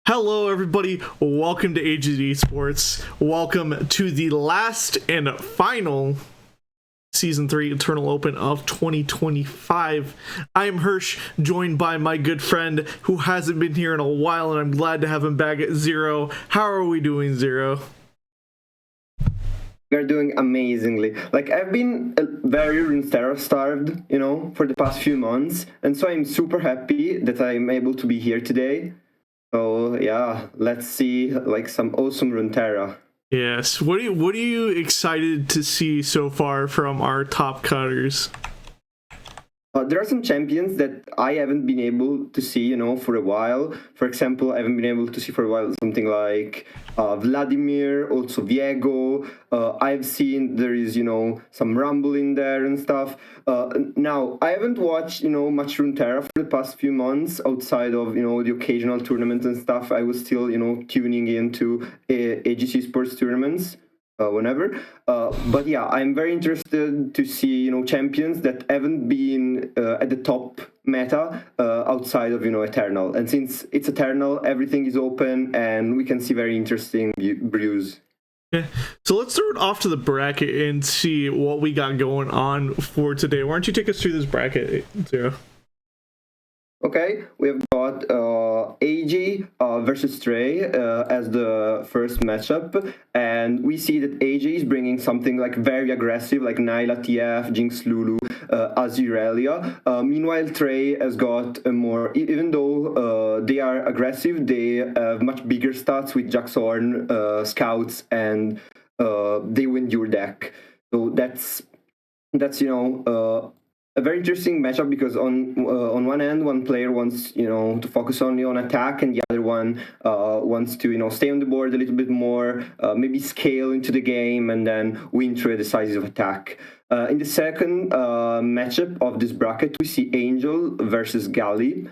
Hello, everybody. Welcome to Aegis Esports. Welcome to the last and final Season 3 Eternal Open of 2025. I am Hirsch, joined by my good friend who hasn't been here in a while, and I'm glad to have him back at Zero. How are we doing, Zero? We're doing amazingly. Like, I've been very Runeterra starved, for the past few months, and so I'm super happy that I'm able to be here today. So yeah, let's see like some awesome Runeterra. Yes. What are you excited to see so far from our top cutters? There are some champions that I haven't been able to see, for a while. For example, I haven't been able to see for a while something like Vladimir, also Viego. I've seen there is, some Rumble in there and stuff. Now, I haven't watched, much Runeterra for the past few months outside of, the occasional tournaments and stuff. I was still, tuning into Aegis Esports tournaments. Whenever, but yeah, I'm very interested to see champions that haven't been at the top meta outside of Eternal, and since it's Eternal, everything is open and we can see very interesting brews. Okay, so let's throw it off to the bracket and see what we got going on for today. Why don't you take us through this bracket, Zero? Okay, we have got Aegis versus Trey as the first matchup, and we see that Aegis is bringing something like very aggressive, like Nyla TF, Jinx Lulu, Azirelia. Meanwhile, Trey has got a more, even though they are aggressive, they have much bigger stats with Jaxorn, Scouts, and they win your deck. So that's a very interesting matchup, because on one end, one player wants to focus only on attack, and the other one wants to stay on the board a little bit more, maybe scale into the game and then win through a decisive attack. In the second matchup of this bracket, we see Angel versus Gali,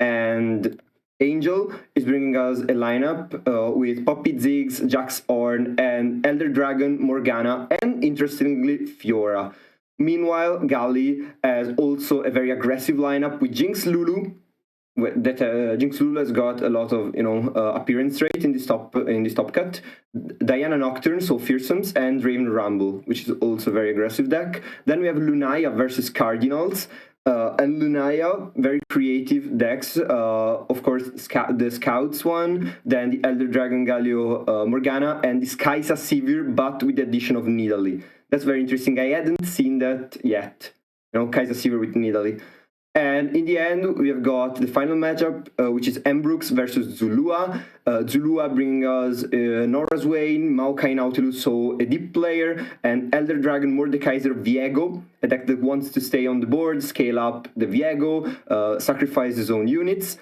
and Angel is bringing us a lineup with Poppy, Ziggs, Jaxorn, and Elder Dragon, Morgana, and interestingly Fiora. Meanwhile, Gali has also a very aggressive lineup with Jinx Lulu. Jinx Lulu has got a lot of appearance rate in this top cut. Diana Nocturne, so Fearsomes, and Raven Rumble, which is also a very aggressive deck. Then we have Lunaya versus Cardinals. And Lunaya, very creative decks. Of course, the Scouts one, then the Elder Dragon Galio Morgana, and this Kaisa Sivir, but with the addition of Nidalee. That's very interesting. I hadn't seen that yet. Kaisa Sivir with Nidalee. And in the end, we have got the final matchup, which is Embrooks versus Zulua. Zulua bringing us Nora's Wayne, Maokai Nautilus, so a deep player, and Elder Dragon Mordekaiser Viego, a deck that wants to stay on the board, scale up the Viego, sacrifice his own units.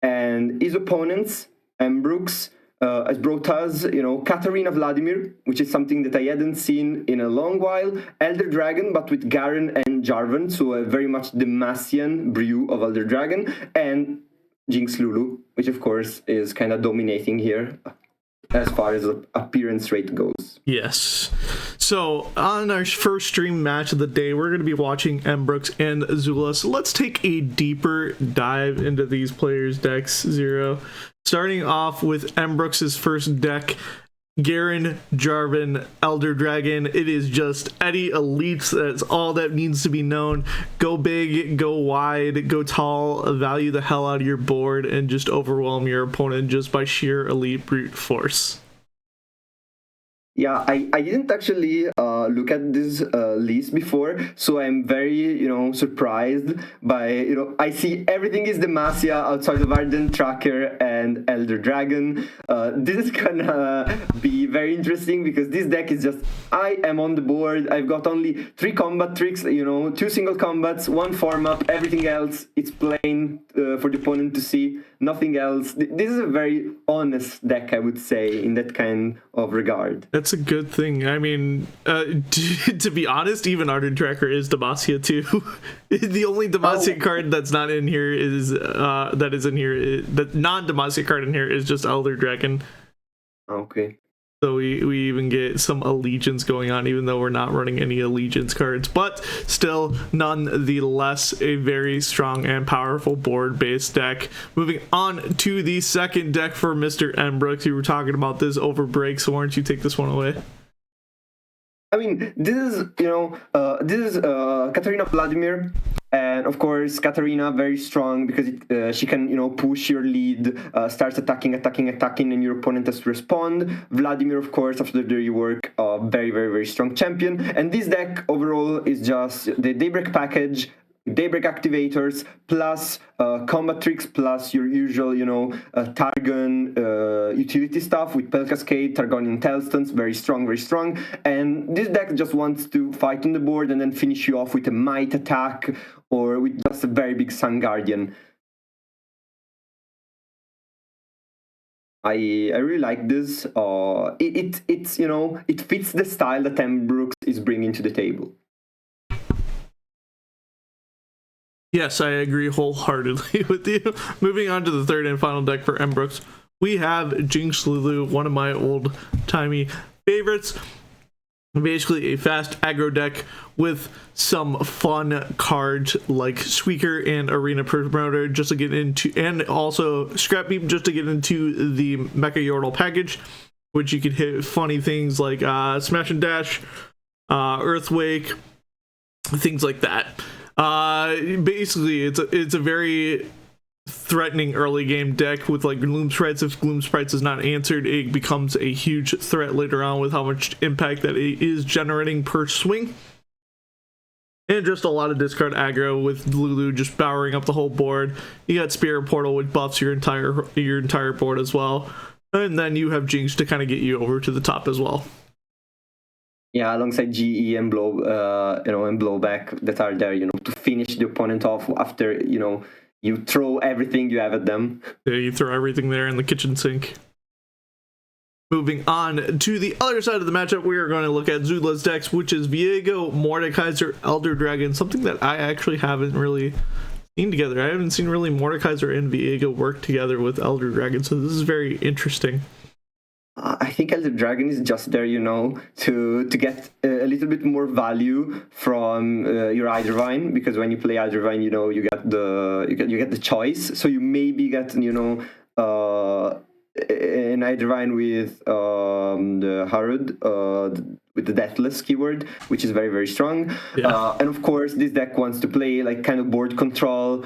And his opponents, Embrooks, has brought us, Katarina Vladimir, which is something that I hadn't seen in a long while. Elder Dragon, but with Garen and Jarvan, so a very much Demacian brew of Elder Dragon, and Jinx Lulu, which of course is kind of dominating here as far as appearance rate goes. Yes. So on our first stream match of the day, we're going to be watching Embrooks and Azula. So let's take a deeper dive into these players' decks, Zero. Starting off with Embrooks' first deck, Garen, Jarvan, Elder Dragon. It is just Eddie Elites. That's all that needs to be known. Go big, go wide, go tall, value the hell out of your board, and just overwhelm your opponent just by sheer elite brute force. Yeah, I didn't actually look at this list before, so I'm very, surprised by, I see everything is Demacia outside of Ardent Tracker and Elder Dragon. This is gonna be very interesting, because this deck is just, I am on the board, I've got only 3 combat tricks, 2 single combats, 1 form up, everything else, it's plain for the opponent to see, nothing else. This is a very honest deck, I would say, in that kind of regard. That's a good thing. I mean, to be honest, even Ardent Tracker is Demacia too. The only Demacia card that's not in here is that non-Demacia card in here is just Elder Dragon. Okay. So we even get some allegiance going on, even though we're not running any allegiance cards. But still, nonetheless, a very strong and powerful board-based deck. Moving on to the second deck for Mr. M. Brooks. You were talking about this over break, so why don't you take this one away? I mean, this is, Katarina Vladimir. And of course, Katarina, very strong because she can, push your lead, starts attacking, and your opponent has to respond. Vladimir, of course, after the dirty work, very, very, very strong champion. And this deck overall is just the Daybreak package, Daybreak activators, plus combat tricks, plus your usual, Targon utility stuff with Pel Cascade, Targonian Telstons, very strong, very strong. And this deck just wants to fight on the board and then finish you off with a Might attack or with just a very big Sun Guardian. I really like this. It fits the style that M. Brooks is bringing to the table. Yes, I agree wholeheartedly with you. Moving on to the third and final deck for M. Brooks, we have Jinx Lulu, one of my old-timey favorites. Basically a fast aggro deck with some fun cards like Squeaker and Arena Promoter just to get into, and also Scrap Beam just to get into the Mecha Yordle package, which you could hit funny things like Smash and Dash, Earthquake, things like that. Basically, it's a very threatening early game deck with like Gloom Sprites. If Gloom Sprites is not answered, it becomes a huge threat later on with how much impact that it is generating per swing. And just a lot of discard aggro with Lulu just powering up the whole board. You got Spirit Portal, which buffs your entire board as well. And then you have Jinx to kind of get you over to the top as well. Yeah, alongside GE and and Blowback that are there, to finish the opponent off after, you throw everything you have at them. Yeah, you throw everything there in the kitchen sink. Moving on to the other side of the matchup, we are going to look at Zula's decks, which is Viego, Mordekaiser, Elder Dragon, something that I actually haven't really seen together. I haven't seen really Mordekaiser and Viego work together with Elder Dragon, so this is very interesting. I think Elder Dragon is just there, to get a little bit more value from your Hydrovine, because when you play Hydrovine, you get the choice. So you maybe get, an Hydrovine with the Harud, with the Deathless keyword, which is very, very strong. Yeah. And of course, this deck wants to play like kind of board control,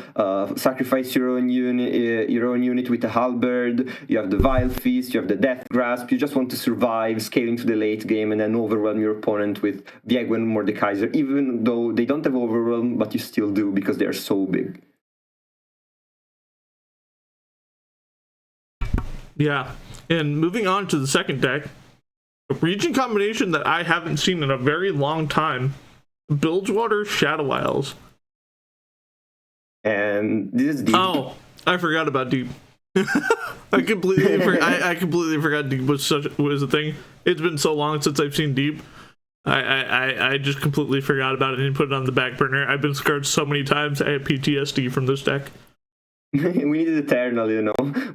sacrifice your own unit with a Halberd. You have the Vile Feast, you have the Death Grasp. You just want to survive, scale into the late game, and then overwhelm your opponent with Viego and Mordekaiser, even though they don't have overwhelm, but you still do because they are so big. Yeah, and moving on to the second deck, a region combination that I haven't seen in a very long time, Bilgewater Shadow Isles. And this is Deep. Oh, I forgot about Deep. I completely forgot Deep was a thing. It's been so long since I've seen Deep. I just completely forgot about it and put it on the back burner. I've been scarred so many times. I have PTSD from this deck. We needed Eternal,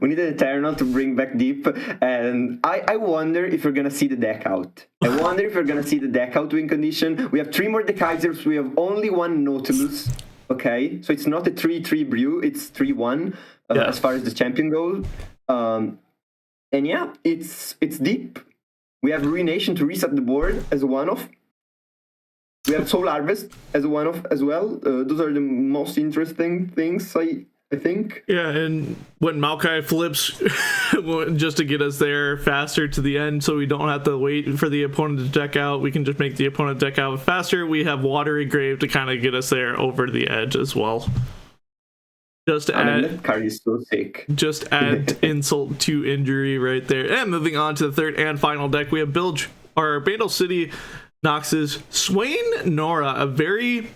We needed Eternal to bring back Deep, and I wonder if we're gonna see the deck out. I wonder if we're gonna see the deck out win condition. We have 3 more Mordekaisers, we have only 1 Nautilus. Okay, so it's not a 3-3 brew, it's 3-1 as far as the champion goes. And yeah, it's Deep. We have Ruination to reset the board as a one-off. We have Soul Harvest as a one-off as well. Those are the most interesting things, I think. Yeah, and when Maokai flips just to get us there faster to the end so we don't have to wait for the opponent to deck out, we can just make the opponent deck out faster. We have Watery Grave to kind of get us there over the edge as well. Just add, that card is so sick. Just add insult to injury right there. And moving on to the third and final deck, we have Bandle City Nox's Swain Nora, a very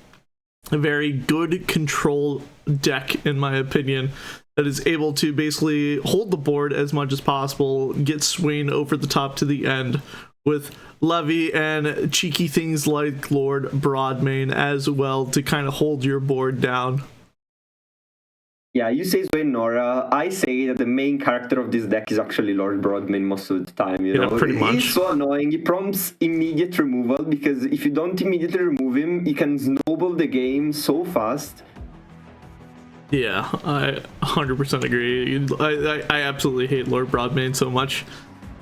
good control deck in my opinion, that is able to basically hold the board as much as possible, get Swain over the top to the end with Levy and cheeky things like Lord Broadmane as well to kind of hold your board down. Yeah, you say Swain Nora. I say that the main character of this deck is actually Lord Broadman most of the time, you Yeah, know. pretty much. He's so annoying. He prompts immediate removal because if you don't immediately remove him, he can snowball the game so fast. Yeah, I 100% agree. I absolutely hate Lord Broadbane so much.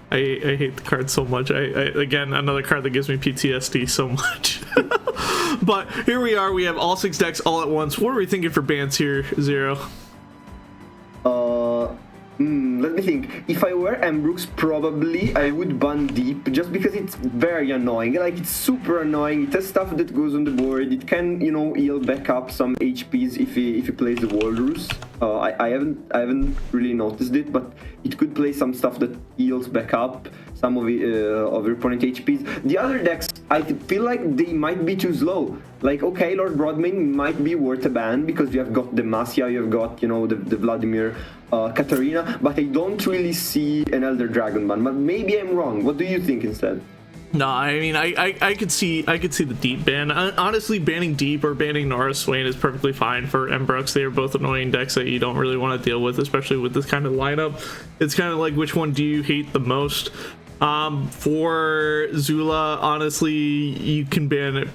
I hate the card so much. Again, another card that gives me PTSD so much. But here we are. We have all 6 decks all at once. What are we thinking for bans here, Zero? Let me think. If I were Ambrooks, probably I would ban Deep just because it's very annoying. Like, it's super annoying. It has stuff that goes on the board. It can, you know, heal back up some HPs if he plays the Walrus. I haven't really noticed it, but it could play some stuff that heals back up some of your opponent HPs. The other decks, I feel like they might be too slow. Like, okay, Lord Broadman might be worth a ban because you have got the Masya, you have got, you know, the Vladimir, Katarina, but I don't really see an Elder Dragon ban. But maybe I'm wrong. What do you think instead? No, I mean I could see the Deep ban. Honestly, banning Deep or banning Nora Swain is perfectly fine for Embrooks. They are both annoying decks that you don't really want to deal with, especially with this kind of lineup. It's kind of like, which one do you hate the most? For Zula, honestly, you can ban it.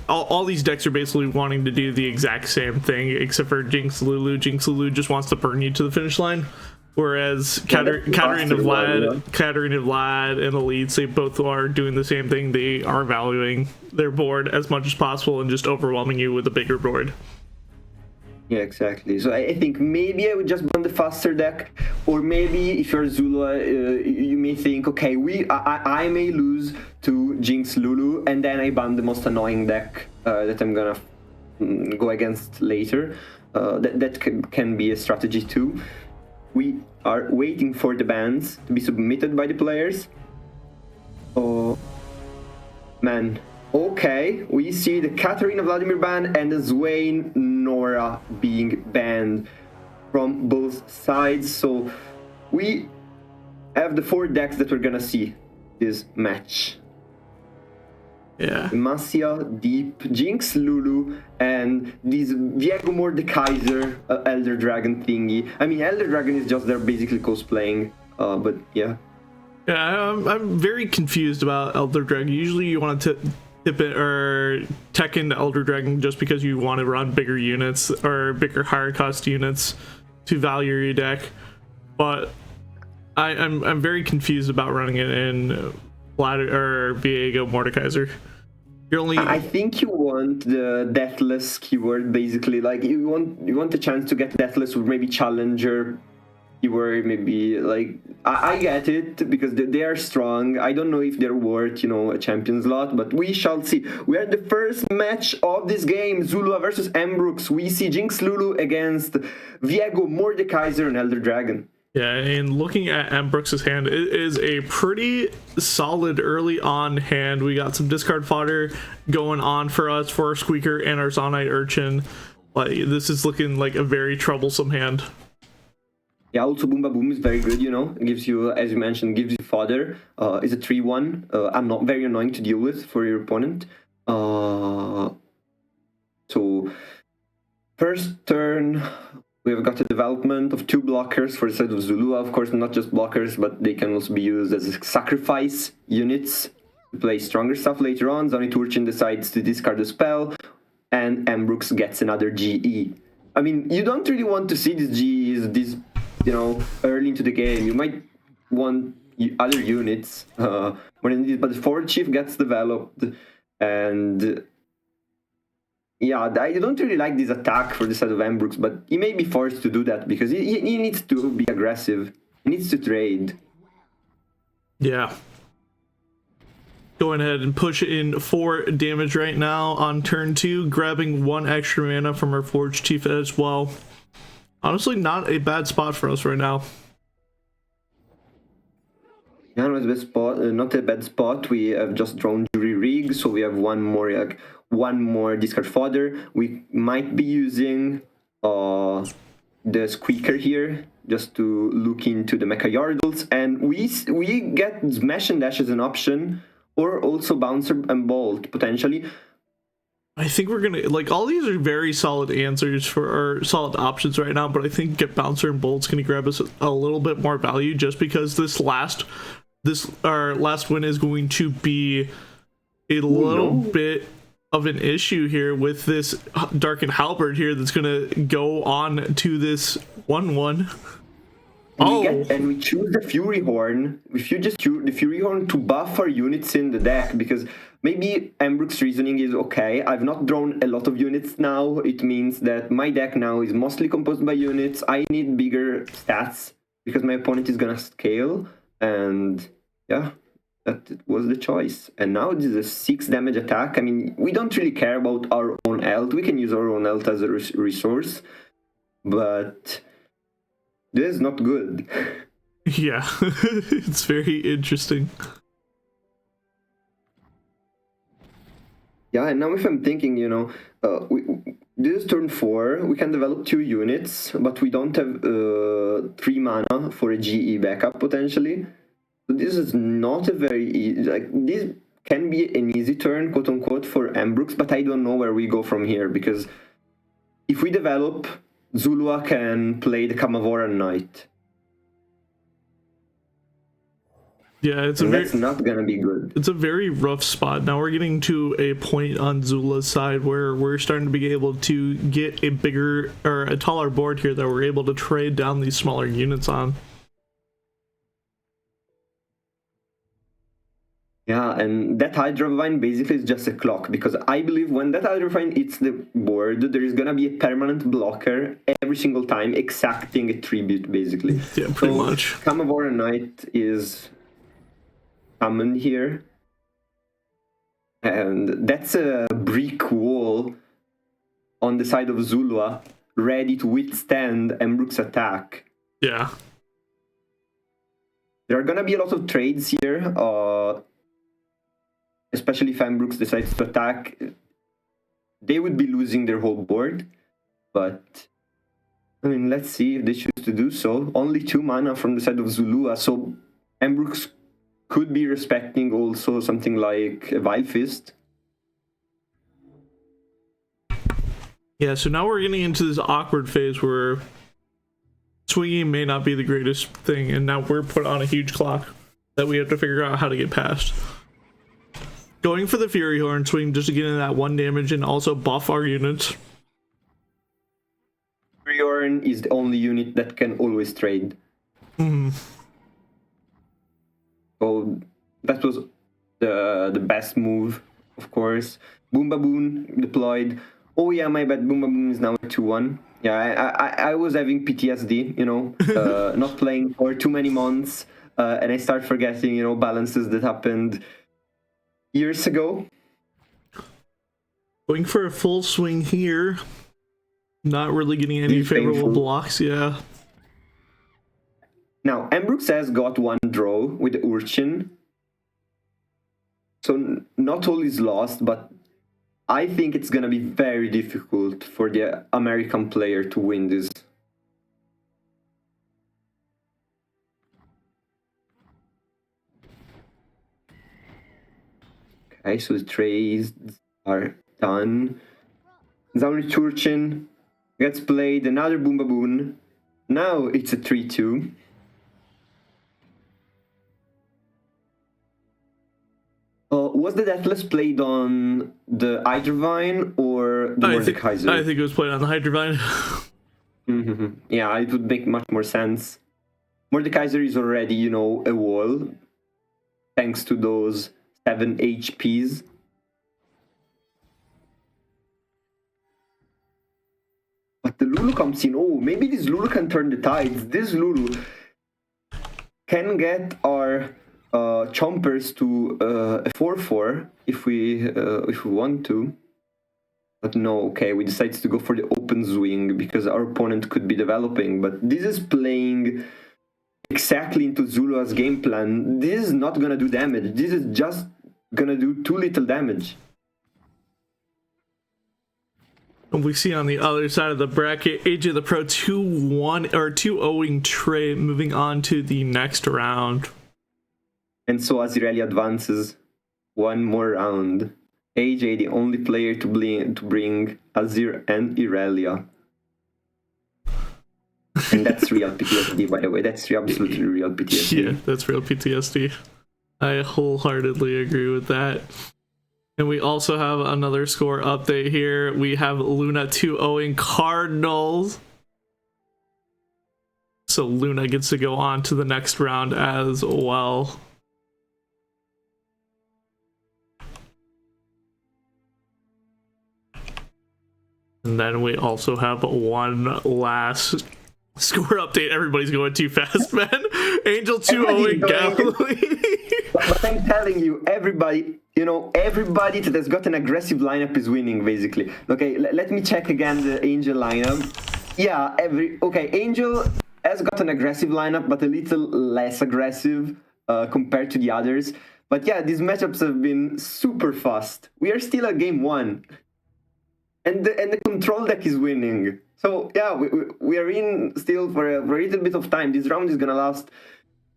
All these decks are basically wanting to do the exact same thing, except for Jinx Lulu. Jinx Lulu just wants to burn you to the finish line. Whereas Katarina Vlad and Elites, they both are doing the same thing. They are valuing their board as much as possible and just overwhelming you with a bigger board. Yeah, exactly. So I think maybe I would just ban the faster deck, or maybe if you're Zula, you may think, okay, I may lose to Jinx Lulu, and then I ban the most annoying deck that I'm gonna go against later. That can be a strategy too. We are waiting for the bans to be submitted by the players. Oh, man. Okay, we see the Katarina Vladimir ban and the Swain Nora being banned from both sides. So we have the 4 decks that we're gonna see this match. Yeah. Masya, Deep, Jinx, Lulu, and this Viego Mordekaiser Elder Dragon thingy. I mean, Elder Dragon is just there basically cosplaying, but yeah. Yeah, I'm very confused about Elder Dragon. Usually you want to tip it or tech into Elder Dragon just because you want to run bigger units or bigger higher cost units to value your deck. But I'm very confused about running it in Vlad or Viego Mordekaiser. You're only. I think you want the Deathless keyword basically. Like you want the chance to get Deathless with maybe Challenger keyword, maybe like I get it because they are strong. I don't know if they're worth, you know, a champion slot, but we shall see. We are the first match of this game, Zulua versus Ambrooks. We see Jinx Lulu against Viego Mordekaiser and Elder Dragon. Yeah, and looking at Ambrooks' hand, it is a pretty solid early on hand. We got some discard fodder going on for us for our Squeaker and our Zonite Urchin. Like, this is looking like a very troublesome hand. Yeah, also Boomba Boom is very good, you know. It gives you, as you mentioned, gives you fodder. It's a 3-1. Not very annoying to deal with for your opponent. So, first turn, we've got a development of 2 blockers for the side of Zulua. Of course, not just blockers, but they can also be used as sacrifice units to play stronger stuff later on. Zonite Urchin decides to discard a spell, and Ambrooks gets another GE. I mean, you don't really want to see these GEs this, you know, early into the game. You might want other units more than this, but the Forward Chief gets developed, and yeah, I don't really like this attack for the side of Ambrooks, but he may be forced to do that because he needs to be aggressive. He needs to trade. Yeah. Going ahead and push in 4 damage right now on turn 2, grabbing 1 extra mana from our Forge Chief as well. Honestly, not a bad spot for us right now. Yeah, not a bad spot. We have just drawn Jury Rig, so we have one more discard fodder. We might be using the Squeaker here just to look into the Mecha Yardles, and we get Smash and Dash as an option, or also Bouncer and Bolt potentially. I think we're gonna like all these are very solid answers for our solid options right now, but I think Get Bouncer and Bolt's gonna grab us a little bit more value just because our last win is going to be a little bit of an issue here with this Darkened Halberd here that's gonna go on to this 1-1. And we choose the Fury Horn. If you just choose the Fury Horn to buff our units in the deck, because maybe Embrook's reasoning is okay. I've not drawn a lot of units now. It means that my deck now is mostly composed by units. I need bigger stats because my opponent is gonna scale. And yeah, that was the choice. And now this is a 6 damage attack. I mean, we don't really care about our own health. We can use our own health as a resource, but this is not good. Yeah, it's very interesting. Yeah, and now if I'm thinking, this is turn 4, we can develop 2 units, but we don't have 3 mana for a GE backup potentially. So this is not a very easy, this can be an easy turn, quote unquote, for Ambrooks, but I don't know where we go from here, because if we develop, Zulua can play the Kamavoran Knight. Yeah, that's not gonna be good. It's a very rough spot. Now we're getting to a point on Zula's side where we're starting to be able to get a bigger or a taller board here that we're able to trade down these smaller units on. Yeah, and that Hydrovine basically is just a clock, because I believe when that Hydrovine hits the board, there is gonna be a permanent blocker every single time, exacting a tribute, basically. Yeah, pretty much. Kamavoran Knight is summoned here, and that's a brick wall on the side of Zulua, ready to withstand Embrook's attack. Yeah. There are gonna be a lot of trades here, especially if Ambrooks decides to attack. They would be losing their whole board, but I mean, let's see if they choose to do so. Only 2 mana from the side of Zulua, so Ambrooks could be respecting also something like a Vile Fist. Yeah, so now we're getting into this awkward phase where swinging may not be the greatest thing, and now we're put on a huge clock that we have to figure out how to get past. Going for the Fury Horn swing just to get in that 1 damage and also buff our units. Fury Horn is the only unit that can always trade. So that was the best move, of course. Boom Baboon deployed. Oh yeah, my bad. Boom Baboon is now at 2-1. Yeah, I was having PTSD, not playing for too many months, and I start forgetting, balances that happened years ago. Going for a full swing here. Not really getting any favorable blocks, yeah. Now, Ambrooks has got 1 draw with the Urchin. So not all is lost, but I think it's gonna be very difficult for the American player to win this. Okay, so the trades are done. Zamri Turchin gets played, another Boom Baboon. Now it's a 3-2. Was the Deathless played on the Hydrovine or the Mordekaiser? I think it was played on the Hydrovine. Yeah, it would make much more sense. Mordekaiser is already, a wall, thanks to those 7 HPs. But the Lulu comes in. Oh, maybe this Lulu can turn the tides. This Lulu can get our chompers to a 4-4 if we want to. But no, okay, we decided to go for the open swing because our opponent could be developing. But this is playing exactly into Zulua's game plan. This is not gonna do damage. This is just gonna do too little damage. And we see on the other side of the bracket, AJ the Pro 2-1 or 2-0ing Trey moving on to the next round. And so Azirelli advances 1 more round. AJ the only player to bring Azir and Irelia. And that's real PTSD, by the way. That's absolutely real PTSD. Yeah, that's real PTSD. I wholeheartedly agree with that. And we also have another score update here. We have Luna 2-0ing Cardinals. So Luna gets to go on to the next round as well. And then we also have one last score update. Everybody's going too fast, man. Angel 2-0ing Galilee. But I'm telling you, everybody that has got an aggressive lineup is winning, basically. Okay, let me check again the Angel lineup. Yeah, Angel has got an aggressive lineup, but a little less aggressive compared to the others. But yeah, these matchups have been super fast. We are still at game 1. And the control deck is winning. So yeah, we are in still for a little bit of time. This round is gonna last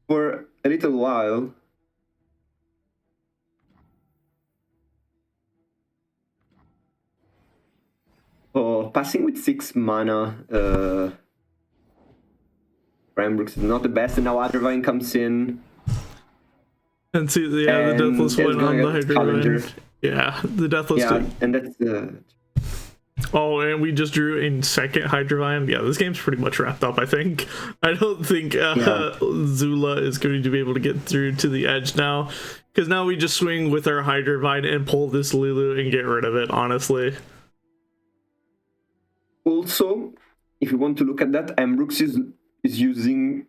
for a little while. Oh, passing with 6 mana. Rambrooks is not the best, and now Othervine comes in. And see, yeah, the Deathless went on the Hydra. Yeah, the Deathless. Yeah, and that's Oh, and we just drew in second Hydrovine. Yeah, this game's pretty much wrapped up, I think. I don't think Zula is going to be able to get through to the edge now. Because now we just swing with our Hydrovine and pull this Lulu and get rid of it, honestly. Also, if you want to look at that, Ambrooks is using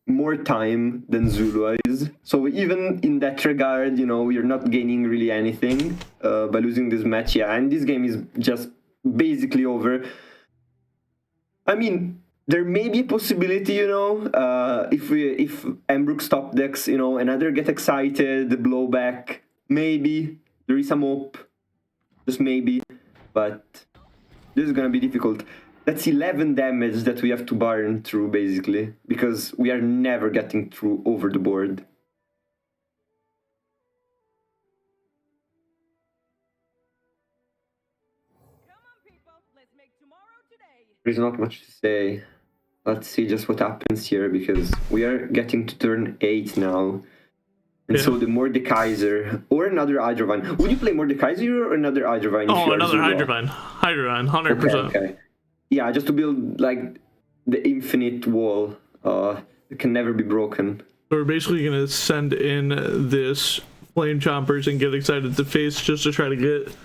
more time than Zulu is. So even in that regard, you're not gaining really anything by losing this match. Yeah, and this game is just basically over. I mean, there may be a possibility, if Ambrooks top decks, another get excited, the blowback, maybe there is some hope, just maybe, but this is gonna be difficult. That's 11 damage that we have to burn through, basically, because we are never getting through over the board. There's not much to say. Let's see just what happens here, because we are getting to turn 8 now. And so the Mordekaiser or another Hydrovine. Would you play Mordekaiser or another Hydrovine? Oh, another Hydrovine. Hydrovine, 100%. Okay. Yeah, just to build like the infinite wall. It can never be broken. So we're basically going to send in this Flame Chompers and get excited to face just to try to get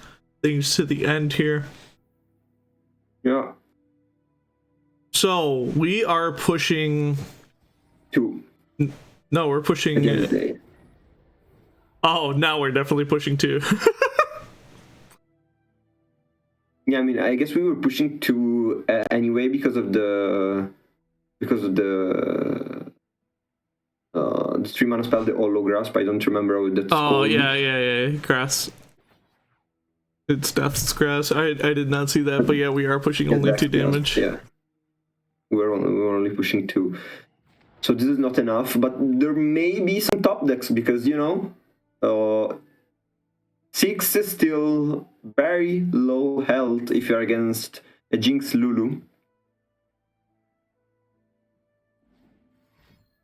things to the end here. Yeah. So we are pushing 2. No, we're pushing. Oh, now we're definitely pushing 2. Yeah, I mean, I guess we were pushing 2 anyway because of the 3 mana spell, the Holograsp. I don't remember how that's called. Yeah, grass. It's Death's Grass. I did not see that, but yeah, we are pushing only 2 damage. Yeah, we were only pushing 2. So this is not enough, but there may be some top decks because 6 is still very low health if you're against a Jinx Lulu.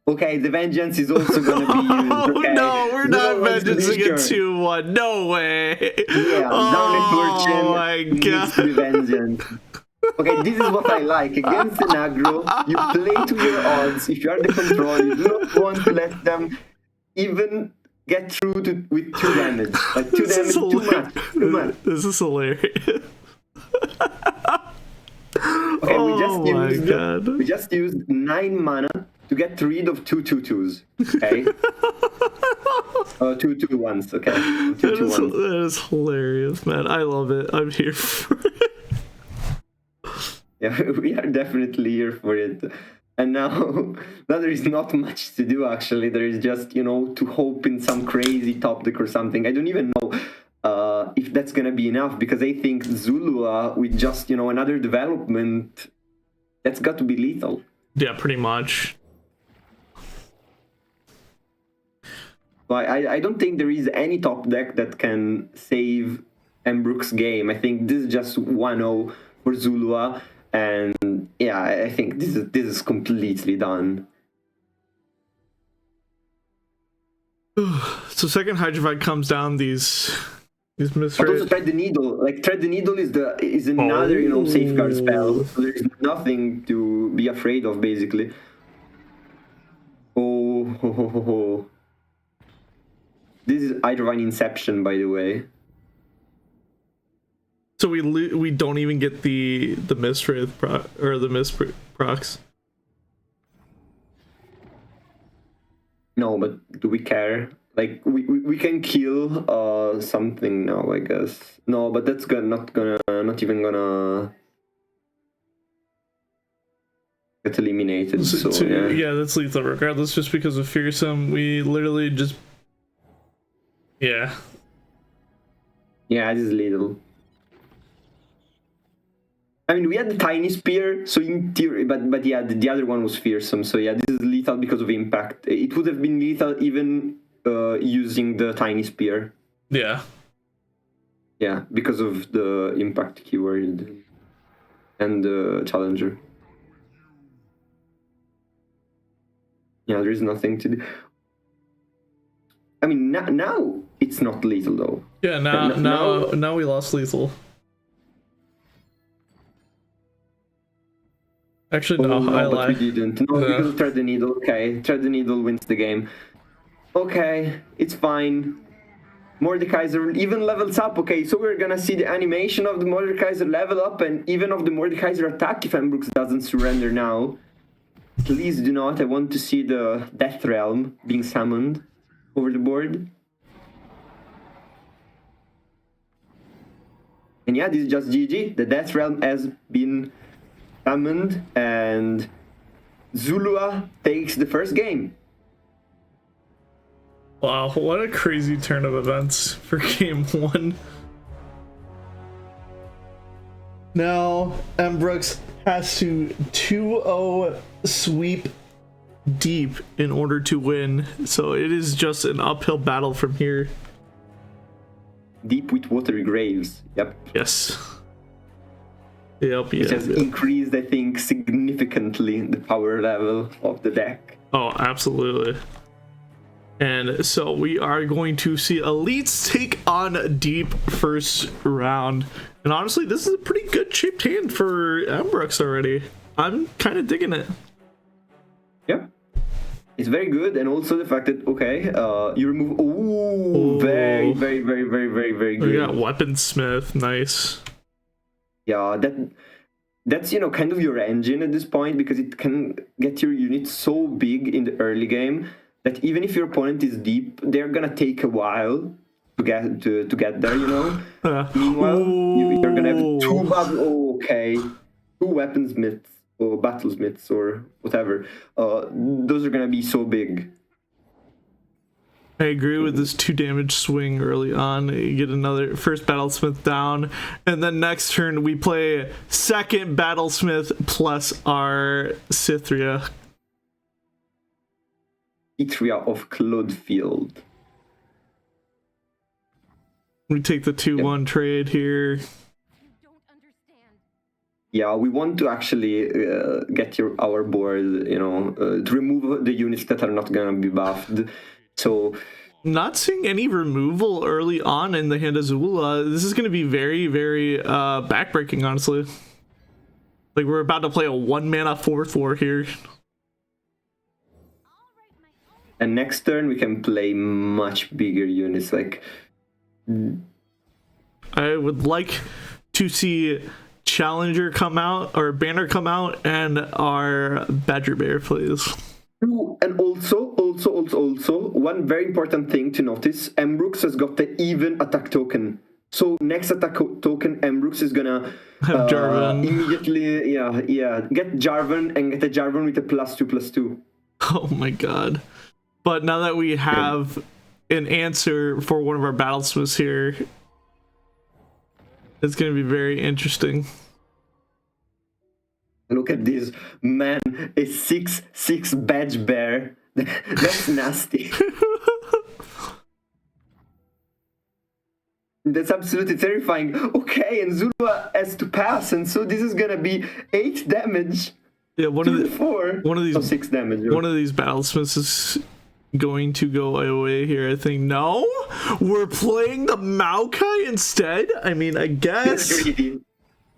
Okay, the Vengeance is also going to be used. Okay. No, we're not Vengeancing a 2-1. No way. Yeah, oh my god. Vengeance. Okay, this is what I like. Against an aggro, you play to your odds. If you are the control, you do not want to let them even get through with 2 damage. Like 2 damage, too much. This is hilarious. Okay, we just used 9 mana to get rid of 2 2/2s. Okay. 2 2/1s. Okay. 2 2/1s. That is hilarious, man. I love it. I'm here for it. Yeah, we are definitely here for it. And now there is not much to do, actually. There is just, to hope in some crazy top deck or something. I don't even know if that's going to be enough, because I think Zulua with just, another development, that's got to be lethal. Yeah, pretty much. But I don't think there is any top deck that can save Mbrook's game. I think this is just 1-0 for Zulua, and yeah, I think this is completely done. So second Hydrofight comes down these But misread. also Thread the Needle. Like Thread the Needle is another safeguard spell. So there's nothing to be afraid of basically. Oh, ho, ho, ho, ho. This is Hydrovine Inception, by the way. So we don't even get the misread or the misprocs. No, but do we care? Like we can kill something now, I guess. No, but that's not even gonna get eliminated. So yeah, that's lethal regardless. Just because of fearsome, we literally just yeah. Yeah, this is lethal. I mean, we had the tiny spear, so in theory, but yeah, the other one was fearsome. So yeah, this is lethal because of impact. It would have been lethal even using the tiny spear. Yeah. Yeah, because of the impact keyword and the challenger. Yeah, there is nothing to do. I mean, now it's not lethal though. Yeah, now we lost lethal. Actually, no, I but lied. we didn't. No, because of Thread the Needle. Okay, Thread the Needle wins the game. Okay, it's fine. Mordekaiser even levels up. Okay, so we're gonna see the animation of the Mordekaiser level up and even of the Mordekaiser attack if Mbrooks doesn't surrender now. Please do not. I want to see the Death Realm being summoned over the board. And yeah, this is just GG. The Death Realm has been summoned and Zulua takes the first game. Wow, what a crazy turn of events for game one. Now, Mbrooks has to 2-0 sweep deep in order to win, so it is just an uphill battle from here. Deep with watery graves. Yep. Yes. Yep. Which has increased, I think, significantly the power level of the deck. Oh, absolutely. And so we are going to see Elites take on Deep first round. And honestly, this is a pretty good shaped hand for Mbrooks already. I'm kind of digging it. Yeah. It's very good. And also the fact that, okay, you remove... Ooh, very, very, very, very, very, very good. We got Weaponsmith. Nice. Yeah, that's, kind of your engine at this point because it can get your unit so big in the early game that even if your opponent is deep, they're gonna take a while to get there, Meanwhile, you're gonna have two weaponsmiths or battlesmiths or whatever. Those are gonna be so big. I agree with this 2 damage swing early on. You get another first Battlesmith down, and then next turn we play second Battlesmith plus our Cythria. Cythria of Cloudfield. We take the 2-1 trade here. Yeah, we want to actually get our board, to remove the units that are not gonna be buffed. So, not seeing any removal early on in the hand of Zulua. This is going to be very, very backbreaking, honestly. Like, we're about to play a 1-mana 4/4 here. And next turn we can play much bigger units. Like, I would like to see Challenger come out, or Banner come out, and our Badger Bear, please. And also, one very important thing to notice, Mbrooks has got the even attack token. So next attack token, Mbrooks is gonna have Jarvan. Immediately, get Jarvan and get a Jarvan with a +2/+2. Oh my god. But now that we have an answer for one of our battlesmiths here, it's gonna be very interesting. Look at this, man, a 6/6 badge bear. That's nasty. That's absolutely terrifying. Okay, and Zulua has to pass, and so this is gonna be 8 damage. Yeah, One of these 6 damage. One of these battlesmiths is going to go away here, I think. No, we're playing the Maokai instead. I mean, I guess this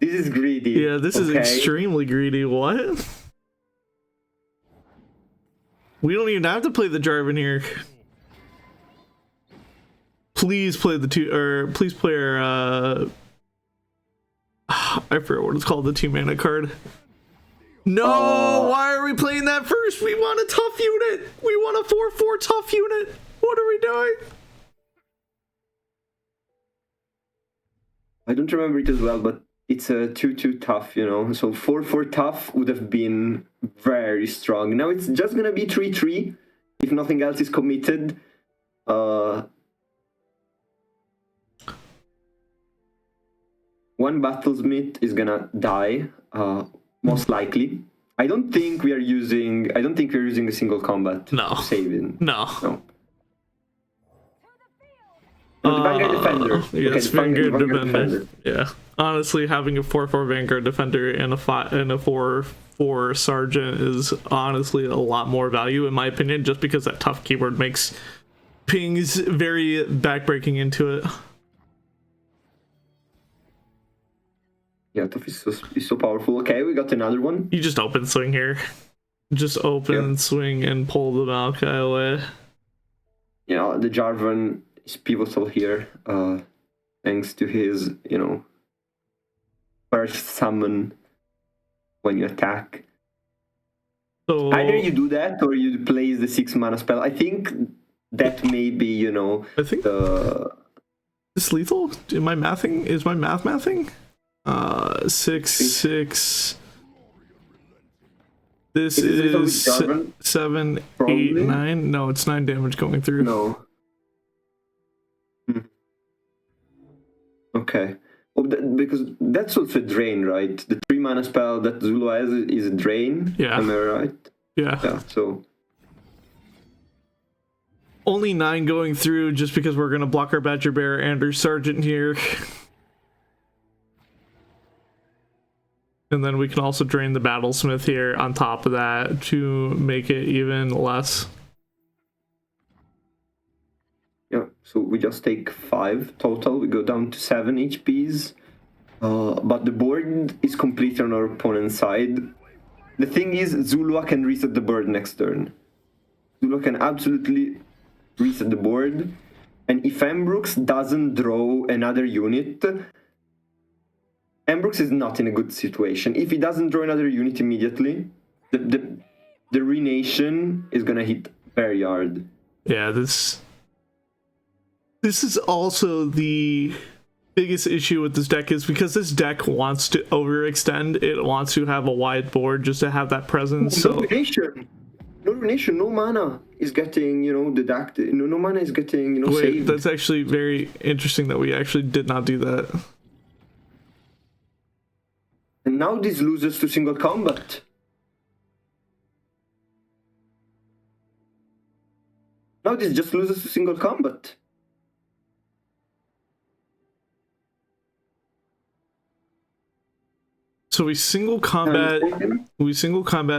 is greedy. Yeah, this is extremely greedy. What? We don't even have to play the Jarvan here. Please play the please play our I forget what it's called, the 2-mana card. No, why are we playing that first? We want a tough unit. We want a 4/4 tough unit. What are we doing? I don't remember it as well, but it's a 2/2 tough, you know. So 4/4 tough would have been very strong. Now it's just gonna be 3/3 if nothing else is committed. One battlesmith is gonna die, most likely. I don't think we're using a single combat. No. Saving. No. No, the Vanguard Defender. Yes, Vanguard Defender. Yeah. Honestly, having a 4/4 Vanguard Defender and a 4/4 Sergeant is honestly a lot more value, in my opinion, just because that tough keyword makes pings very backbreaking into it. Yeah, tough is so powerful. Okay, we got another one. You just open swing here. Just open swing and pull the Maokai away. Yeah, the Jarvan is pivotal here, thanks to his, you know, first summon when you attack. So either you do that or you place the 6-mana spell. I think that may be, you know, I think it's lethal. Am I mathing? Is my math mathing? 6. This is 7, Probably. 8, 9. No, it's 9 damage going through. No. Okay. Well, because that's also a drain, right? The 3-mana spell that Zulu has is a drain. Yeah. Am I right? Yeah. Yeah. So only 9 going through, just because we're gonna block our Badger Bear and our Sergeant here. And then we can also drain the Battlesmith here on top of that to make it even less. yeah, so we just take 5 total. We go down to 7 HPs. But the board is completely on our opponent's side. The thing is, Zulua can reset the board next turn. Zulua can absolutely reset the board. And if Ambrooks doesn't draw another unit, Ambrooks is not in a good situation. If he doesn't draw another unit immediately, the Renation is gonna hit very hard. Yeah, this is also the biggest issue with this deck, is because this deck wants to overextend. It wants to have a wide board just to have that presence. No Renation, no mana is getting, you know, deducted. No mana is getting, you know, saved. That's actually very interesting that we actually did not do that. And now this loses to single combat. Now this just loses to single combat. So we single combat,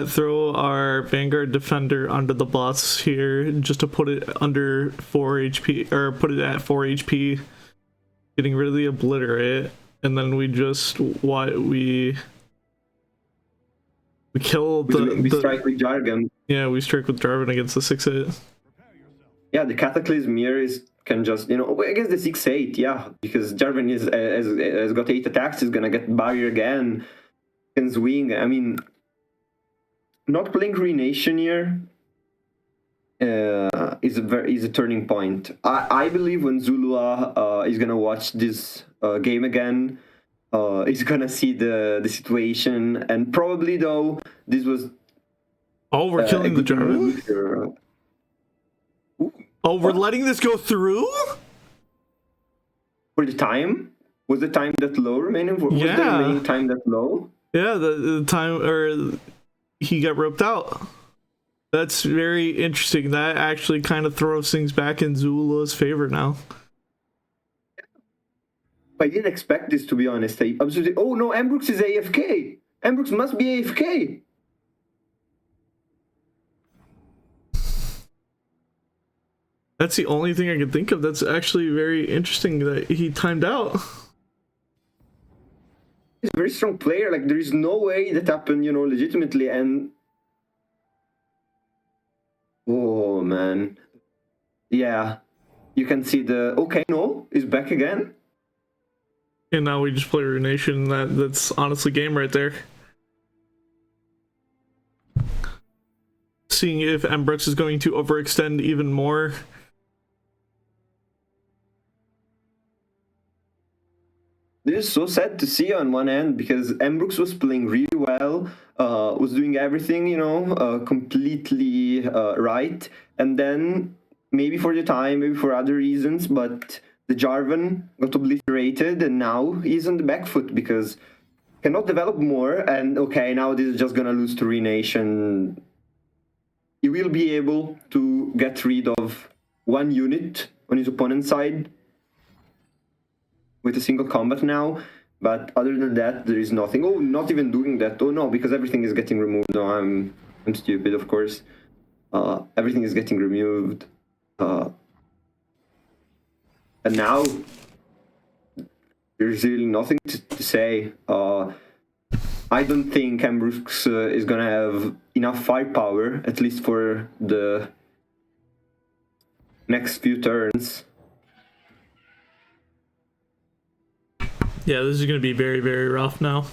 throw our Vanguard Defender under the bus here just to put it under 4 HP, or put it at 4 HP, getting rid of the Obliterate, and then we just we kill we strike with Jargon. Yeah, we strike with Jarvan against the 6/8. Yeah, the Cataclysm here can just, you know, I guess the 6/8, yeah, because Jarvan has got 8 attacks, is gonna get barrier again, can swing. I mean, not playing Renation here is a turning point. I believe when Zulua is gonna watch this game again, he's gonna see the situation, and probably though this was we're killing the Jarvan. Oh, we're letting this go through? For the time? Was the time that low remaining? Was the remaining time that low? Yeah, the time, or he got roped out. That's very interesting. That actually kind of throws things back in Zula's favor now. I didn't expect this, to be honest. I absolutely. Oh no, Ambrooks is AFK. Ambrooks must be AFK. That's the only thing I can think of that's actually very interesting that he timed out. He's a very strong player. Like, there is no way that happened, you know, legitimately. And oh man, yeah, you can see the okay. No, he's back again. And now we just play Ruination. That's honestly game right there. Seeing if Ambrooks is going to overextend even more. This is so sad to see on one end because Ambrooks was playing really well, was doing everything, you know, completely right. And then maybe for the time, maybe for other reasons, but the Jarvan got obliterated and now he's on the back foot because cannot develop more. And okay, now this is just gonna lose to Renation. He will be able to get rid of one unit on his opponent's side with a single combat now, but other than that, there is nothing. Oh, not even doing that. Oh no, because everything is getting removed. No, I'm stupid, of course. Everything is getting removed. And now there's really nothing to say. I don't think Ambrooks is gonna have enough firepower, at least for the next few turns. Yeah, this is going to be very, very rough now.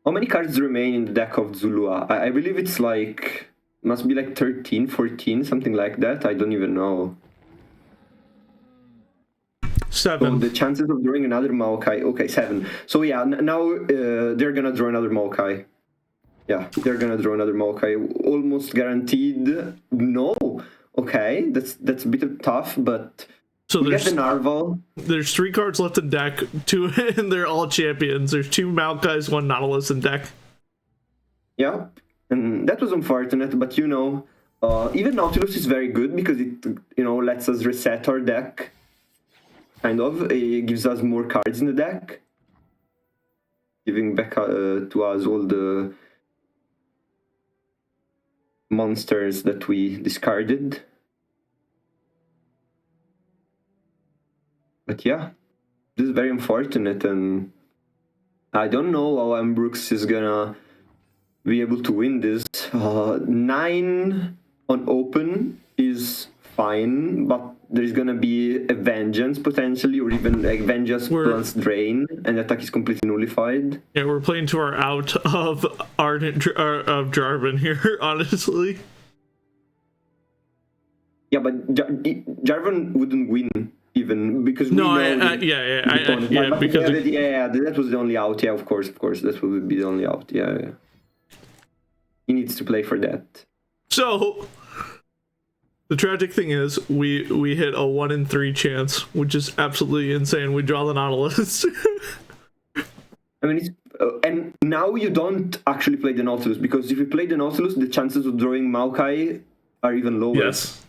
How many cards remain in the deck of Zulua? I believe it's like, must be like 13, 14, something like that. I don't even know. 7. So the chances of drawing another Maokai, okay, 7. So yeah, now they're gonna draw another Maokai. Yeah, they're gonna draw another Maokai, almost guaranteed. No, okay, that's a bit tough, but so we get the Narval. There's 3 cards left in deck, 2, and they're all champions. There's 2 Maokais, 1 Nautilus in deck. Yeah, and that was unfortunate, but you know, even Nautilus is very good because it, you know, lets us reset our deck. Kind of, it gives us more cards in the deck, giving back to us all the monsters that we discarded. But yeah, this is very unfortunate, and I don't know how Ambrooks is gonna be able to win this. 9 on open is fine, but there's gonna be a Vengeance potentially, or even like Vengeance plus Drain, and the attack is completely nullified. Yeah, we're playing to our out of Ardent of Jarvan here, honestly. Yeah, but Jarvan wouldn't win even because we know. Because that was the only out. Yeah, of course, that would be the only out. Yeah. He needs to play for that. So the tragic thing is we hit a 1 in 3 chance, which is absolutely insane. We draw the Nautilus. I mean, it's, and now you don't actually play the Nautilus, because if you play the Nautilus, the chances of drawing Maokai are even lower. Yes.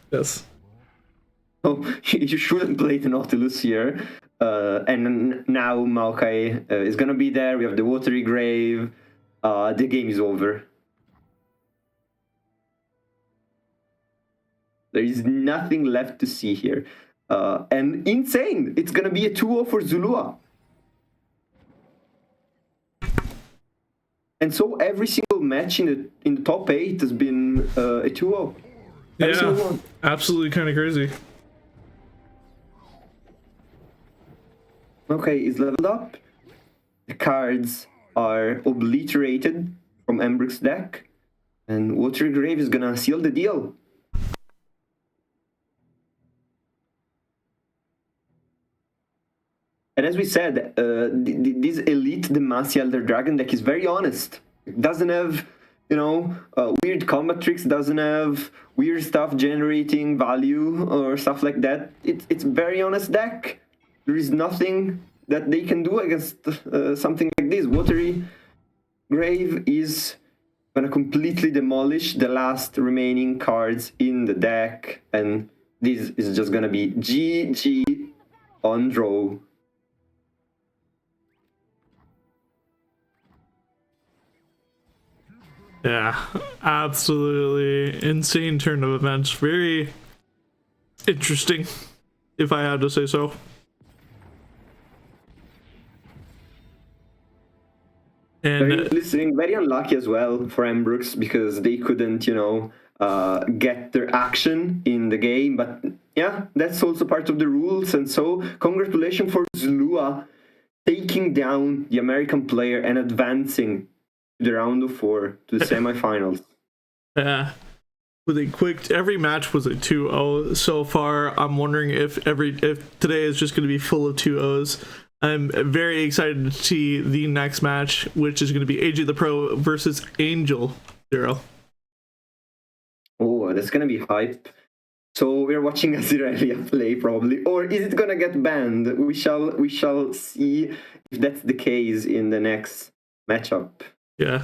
So you shouldn't play the Nautilus here. And now Maokai is gonna be there. We have the Watery Grave. The game is over. There is nothing left to see here. And insane! It's gonna be a 2-0 for Zulua. And so every single match in the top 8 has been a 2-0. Yeah, absolutely kind of crazy. Okay, he's leveled up. The cards are obliterated from Ambrooks' deck. And Watery Grave is gonna seal the deal. And as we said, this elite Demacia Elder Dragon deck is very honest. It doesn't have, weird combat tricks, doesn't have weird stuff generating value or stuff like that. It's a very honest deck. There is nothing that they can do against something like this. Watery Grave is going to completely demolish the last remaining cards in the deck, and this is just gonna be GG on draw. Yeah, absolutely insane turn of events. Very interesting, if I had to say so. And Very unlucky as well for Ambrooks, because they couldn't, get their action in the game. But yeah, that's also part of the rules. And so congratulations for Zlua taking down the American player and advancing to the round of 4 to the semifinals. yeah, with a quick, every match was a 2-0 so far. I'm wondering if today is just going to be full of 2-0s. I'm very excited to see the next match, which is going to be AJ the Pro versus Angel Zero. Oh, that's going to be hype. So we're watching Azirelia play probably, or is it going to get banned? We shall see if that's the case in the next matchup. Yeah.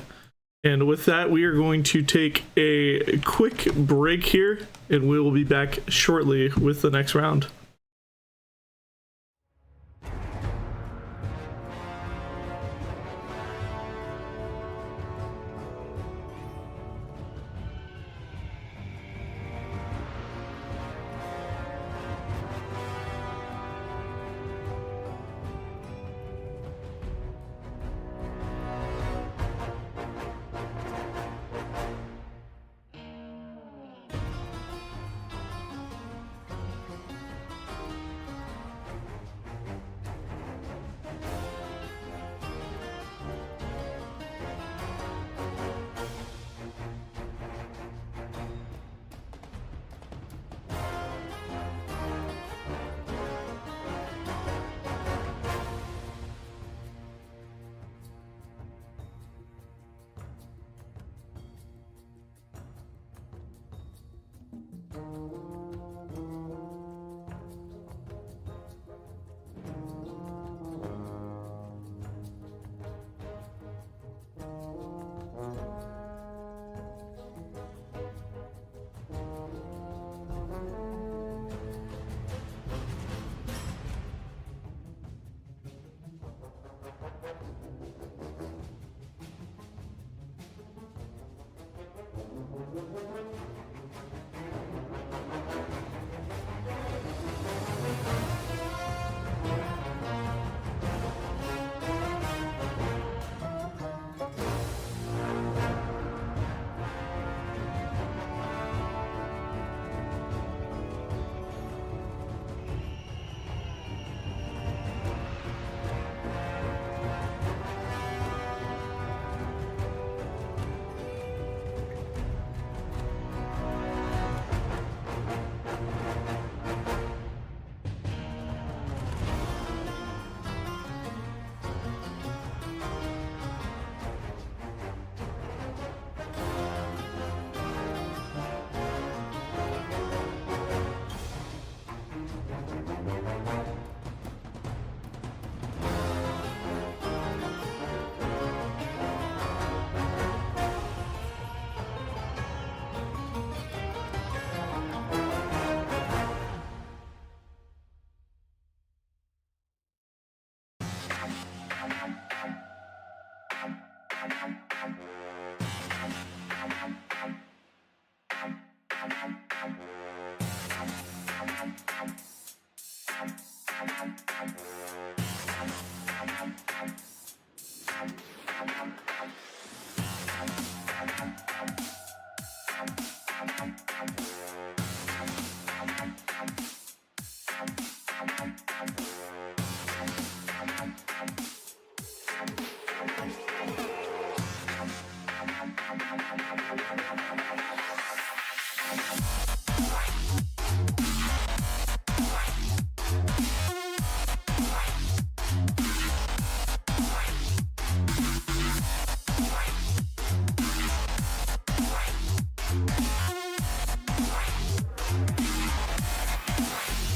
And with that, we are going to take a quick break here, and we will be back shortly with the next round.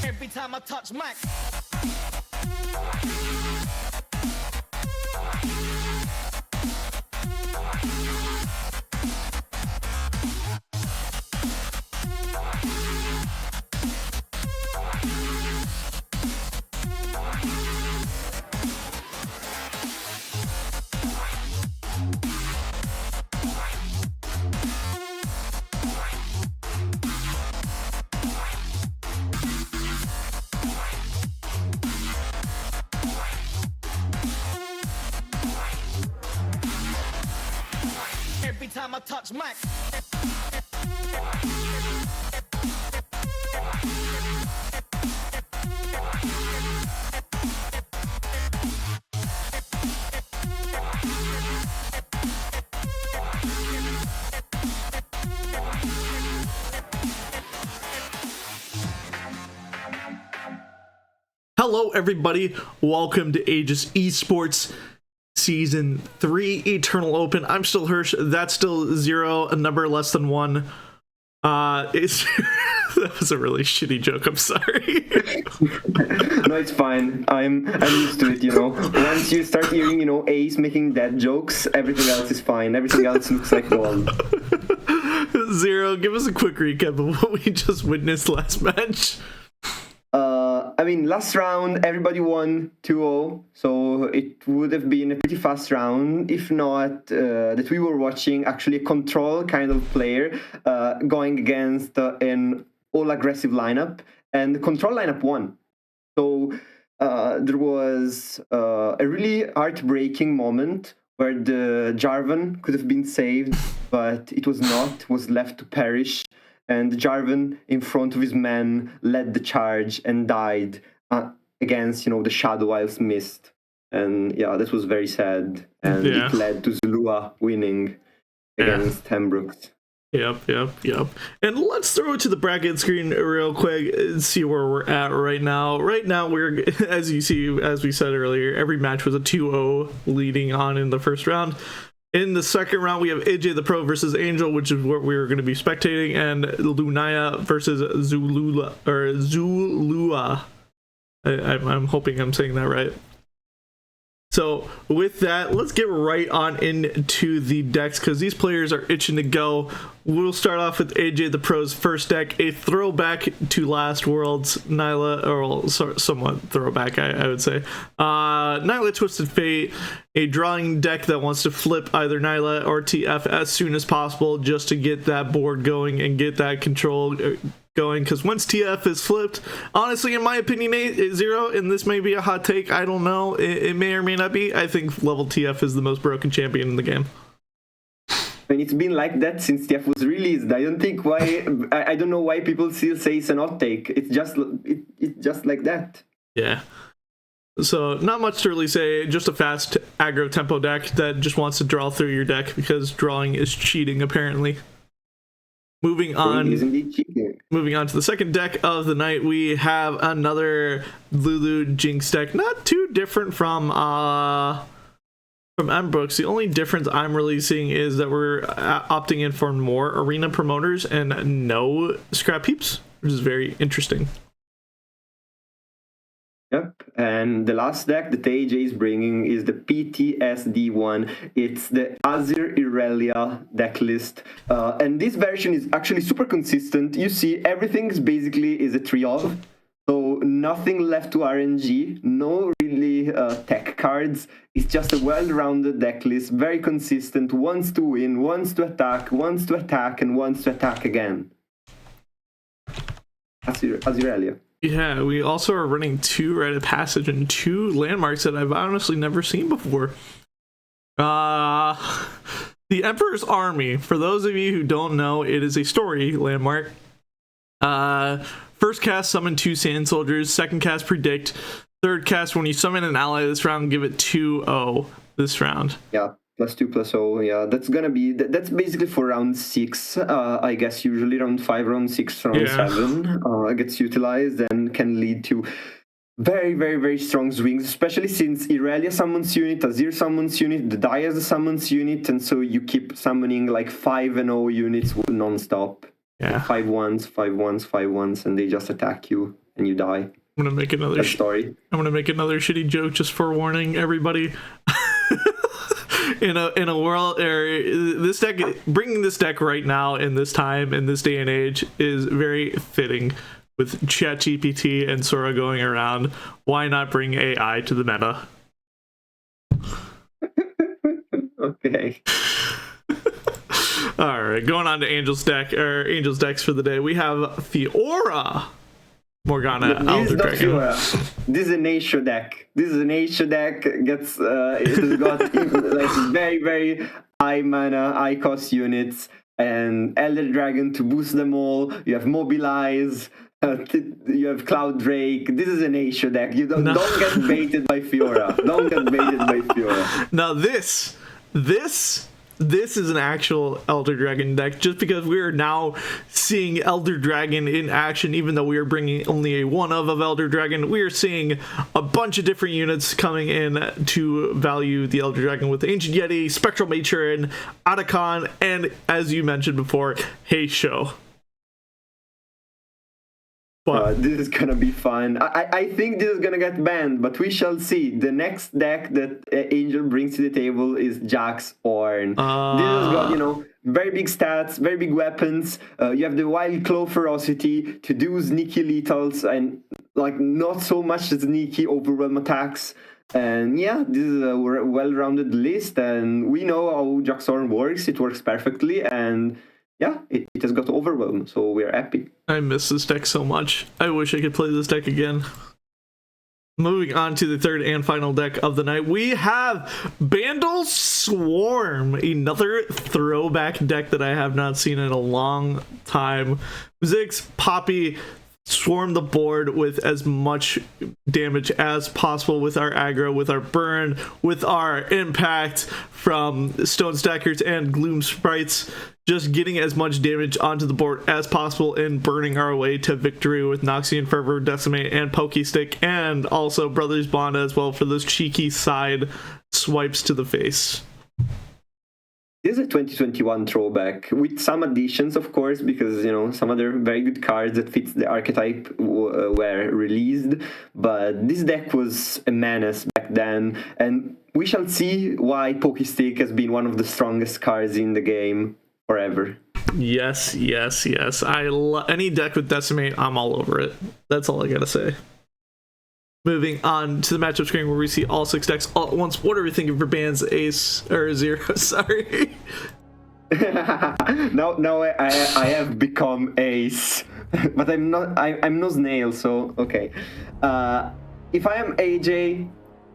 Every time I touch mic. time I touch Mac. Hello, everybody. Welcome to Aegis Esports Season 3 Eternal Open. I'm still Hirsch. That's still 0, a number less than 1. It's that was a really shitty joke. I'm sorry. No, it's fine. I'm used to it, you know. Once you start hearing, you know, Ace making dead jokes, everything else is fine. Everything else looks like gold. 0, give us a quick recap of what we just witnessed last match. I mean, last round, everybody won 2-0, so it would have been a pretty fast round, if not that we were watching actually a control kind of player going against an all-aggressive lineup, and the control lineup won. So there was a really heartbreaking moment where the Jarvan could have been saved, but it was not, was left to perish. And Jarvan, in front of his men, led the charge and died against, you know, the Shadow Isles Mist. And yeah, that was very sad. And it led to Zulua winning against Hembrooks. Yep. And let's throw it to the bracket screen real quick and see where we're at right now. Right now, we're, as you see, as we said earlier, every match was a 2-0 leading on in the first round. In the second round, we have AJ the Pro versus Angel, which is what we were going to be spectating, and Lunaya versus Zulua. I'm hoping I'm saying that right. So with that, let's get right on into the decks, because these players are itching to go. We'll start off with AJ the Pro's first deck, a throwback to last Worlds Nyla, or somewhat throwback, I would say. Nyla Twisted Fate, a drawing deck that wants to flip either Nyla or TF as soon as possible just to get that board going and get that control going, because once TF is flipped, honestly, in my opinion, 0, and this may be a hot take, I don't know, it may or may not be, I think level TF is the most broken champion in the game. And it's been like that since TF was released. I don't think why, I don't know why people still say it's an hot take. It's just like that. Yeah. So not much to really say, just a fast aggro tempo deck that just wants to draw through your deck because drawing is cheating apparently. Moving on to the second deck of the night, we have another Lulu Jinx deck. Not too different from Brooks. The only difference I'm really seeing is that we're opting in for more arena promoters and no scrap heaps, which is very interesting. Yep, and the last deck that AJ is bringing is the PTSD one. It's the Azir Irelia deck list, and this version is actually super consistent. You see, everything is basically a 3-of, so nothing left to RNG, no really tech cards. It's just a well-rounded deck list, very consistent, wants to win, wants to attack, and wants to attack again. Azir Irelia. Yeah, we also are running 2 Rite of Passage and 2 landmarks that I've honestly never seen before. The Emperor's Army, for those of you who don't know, it is a story landmark. First cast, summon 2 Sand Soldiers. Second cast, predict. Third cast, when you summon an ally this round, give it 2-0 this round. Yeah. +2/+0, yeah, that's basically for round 6, I guess. Usually round 5, round 6, round 7 gets utilized and can lead to very, very, very strong swings, especially since Irelia summons unit, Azir summons unit, the Dai has a summons unit, and so you keep summoning like 5-0 units non-stop. Yeah. 5-1s, 5-1s, 5-1s, and they just attack you and you die. I'm gonna make another story. I'm gonna make another shitty joke just for warning everybody. in a world this deck, bringing this deck right now in this time in this day and age is very fitting with ChatGPT and Sora going around. Why not bring AI to the meta? Okay. All right, going on to Angel's decks for the day. We have Fiora Morgana, This Elder is not Dragon. Fiora. This is an Asia deck. This is an Asia deck. Gets it has got like very very high mana, high cost units, and Elder Dragon to boost them all. You have Mobilize. You have Cloud Drake. This is an Asia deck. You don't get baited by Fiora. Don't get baited by Fiora. Now this is an actual Elder Dragon deck, just because we are now seeing Elder Dragon in action. Even though we are bringing only a one of Elder Dragon, we are seeing a bunch of different units coming in to value the Elder Dragon with Ancient Yeti, Spectral Matron, Otacon, and as you mentioned before, Heisho. This is gonna be fun. I think this is gonna get banned, but we shall see. The next deck that Angel brings to the table is Jax Ornn. This has got, very big stats, very big weapons. You have the Wild Claw Ferocity to do sneaky lethals and like not so much sneaky overwhelm attacks. And yeah, this is a well-rounded list, and we know how Jax Ornn works. It works perfectly, and yeah, it has got overwhelm, so we're happy. I miss this deck so much. I wish I could play this deck again. Moving on to the third and final deck of the night, we have Bandle Swarm, another throwback deck that I have not seen in a long time. Ziggs, Poppy, swarm the board with as much damage as possible with our aggro, with our burn, with our impact from Stone Stackers and Gloom Sprites, just getting as much damage onto the board as possible and burning our way to victory with Noxian Fervor, Decimate, and Pokestick, and also Brothers Bond as well for those cheeky side swipes to the face. This is a 2021 throwback with some additions, of course, because some other very good cards that fits the archetype were released. But this deck was a menace back then, and we shall see why Pokestick has been one of the strongest cards in the game forever. Yes. Any deck with Decimate, I'm all over it. That's all I gotta say. Moving on to the matchup screen where we see all 6 decks all at once. What are we thinking for Bands Ace or Zero? Sorry. now I have become Ace, but I'm not. I'm no snail. So okay. If I am AJ,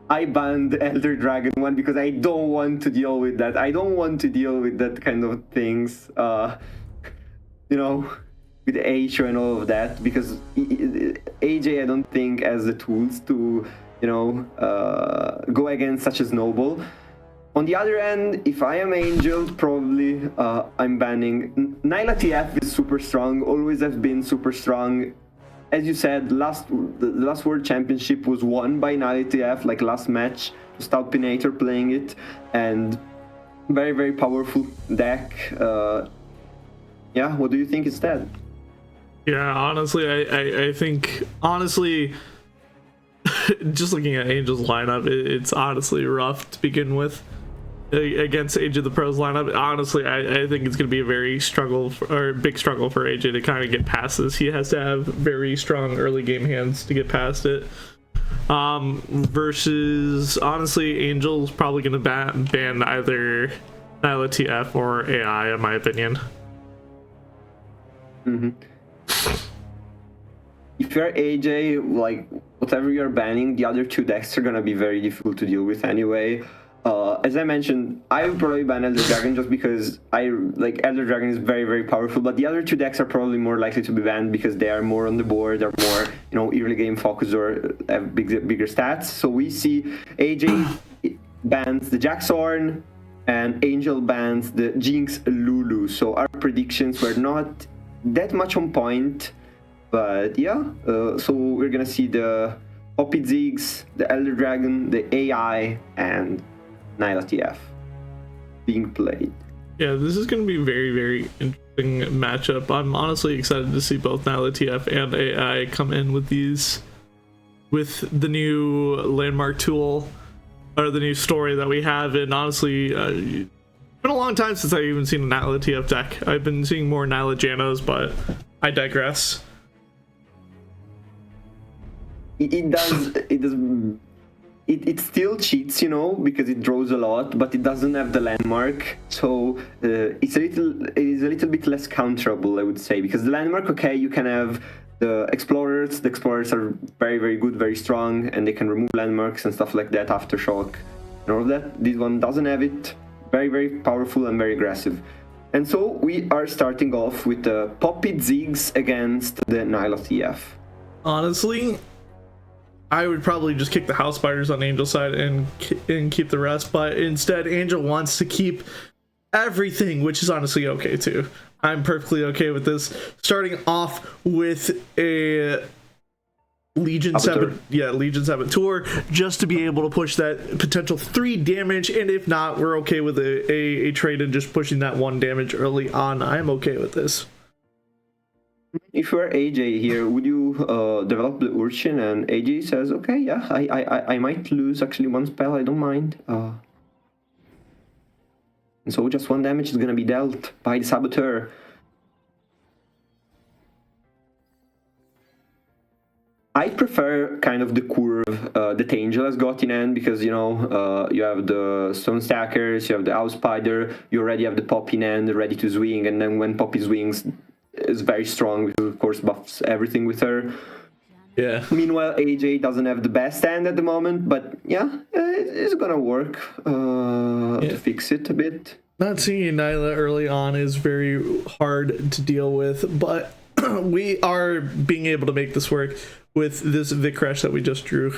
I banned Elder Dragon one because I don't want to deal with that. I don't want to deal with that kind of things. With H and all of that, because AJ I don't think has the tools to go against such a snowball. On the other end, if I am Angel, probably I'm banning Nyla TF. Is super strong, always has been super strong. As you said, the last World Championship was won by Nyla TF, like last match, Stalpinator playing it, and very very powerful deck. Yeah, what do you think instead? Yeah, honestly, I think, just looking at Angel's lineup, it's honestly rough to begin with against Age of the Pros lineup. Honestly, I think it's going to be a very big struggle for AJ to kind of get past this. He has to have very strong early game hands to get past it. Versus, honestly, Angel's probably going to ban either Nyla TF or AI, in my opinion. Mm-hmm. If you're AJ, like whatever you're banning, the other 2 decks are gonna be very difficult to deal with anyway. As I mentioned, I would probably ban Elder Dragon just because Elder Dragon is very very powerful, but the other 2 decks are probably more likely to be banned because they are more on the board, are more early game focused or have bigger stats. So we see AJ bans the Jax Ornn and Angel bans the Jinx Lulu. So our predictions were not that much on point, but yeah, so we're gonna see the Poppy Ziggs, the Elder Dragon, the AI, and Nyla TF being played. Yeah, this is gonna be very very interesting matchup. I'm honestly excited to see both Nyla TF and AI come in with the new landmark tool or the new story that we have. And honestly, it's been a long time since I've even seen a Nyla TF deck. I've been seeing more Nyla Janos, but I digress. It still cheats, because it draws a lot, but it doesn't have the landmark. So it is a little bit less counterable, I would say, because the landmark, okay, you can have the explorers are very, very good, very strong, and they can remove landmarks and stuff like that, aftershock and all of that. This one doesn't have it. Very, very powerful and very aggressive. And so we are starting off with the Poppy Ziggs against the Nyla TF. Honestly, I would probably just kick the house spiders on Angel's side and keep the rest, but instead Angel wants to keep everything, which is honestly okay too. I'm perfectly okay with this. Starting off with a Legion Saboteur, just to be able to push that potential 3 damage, and if not, we're okay with a trade and just pushing that 1 damage early on. I'm okay with this. If you're AJ here, would you develop the Urchin? And AJ says, okay, yeah, I might lose actually 1 spell, I don't mind. And so just 1 damage is gonna be dealt by the Saboteur. I prefer kind of the curve that Angel has got in end, because, you know, you have the Stone Stackers, you have the House Spider, you already have the Poppy in end ready to swing, and then when Poppy swings, is very strong because, of course, buffs everything with her. Yeah. Meanwhile, AJ doesn't have the best hand at the moment, but yeah, it's gonna work to fix it a bit. Not seeing Nyla early on is very hard to deal with, but we are being able to make this work with this Vic Crash that we just drew.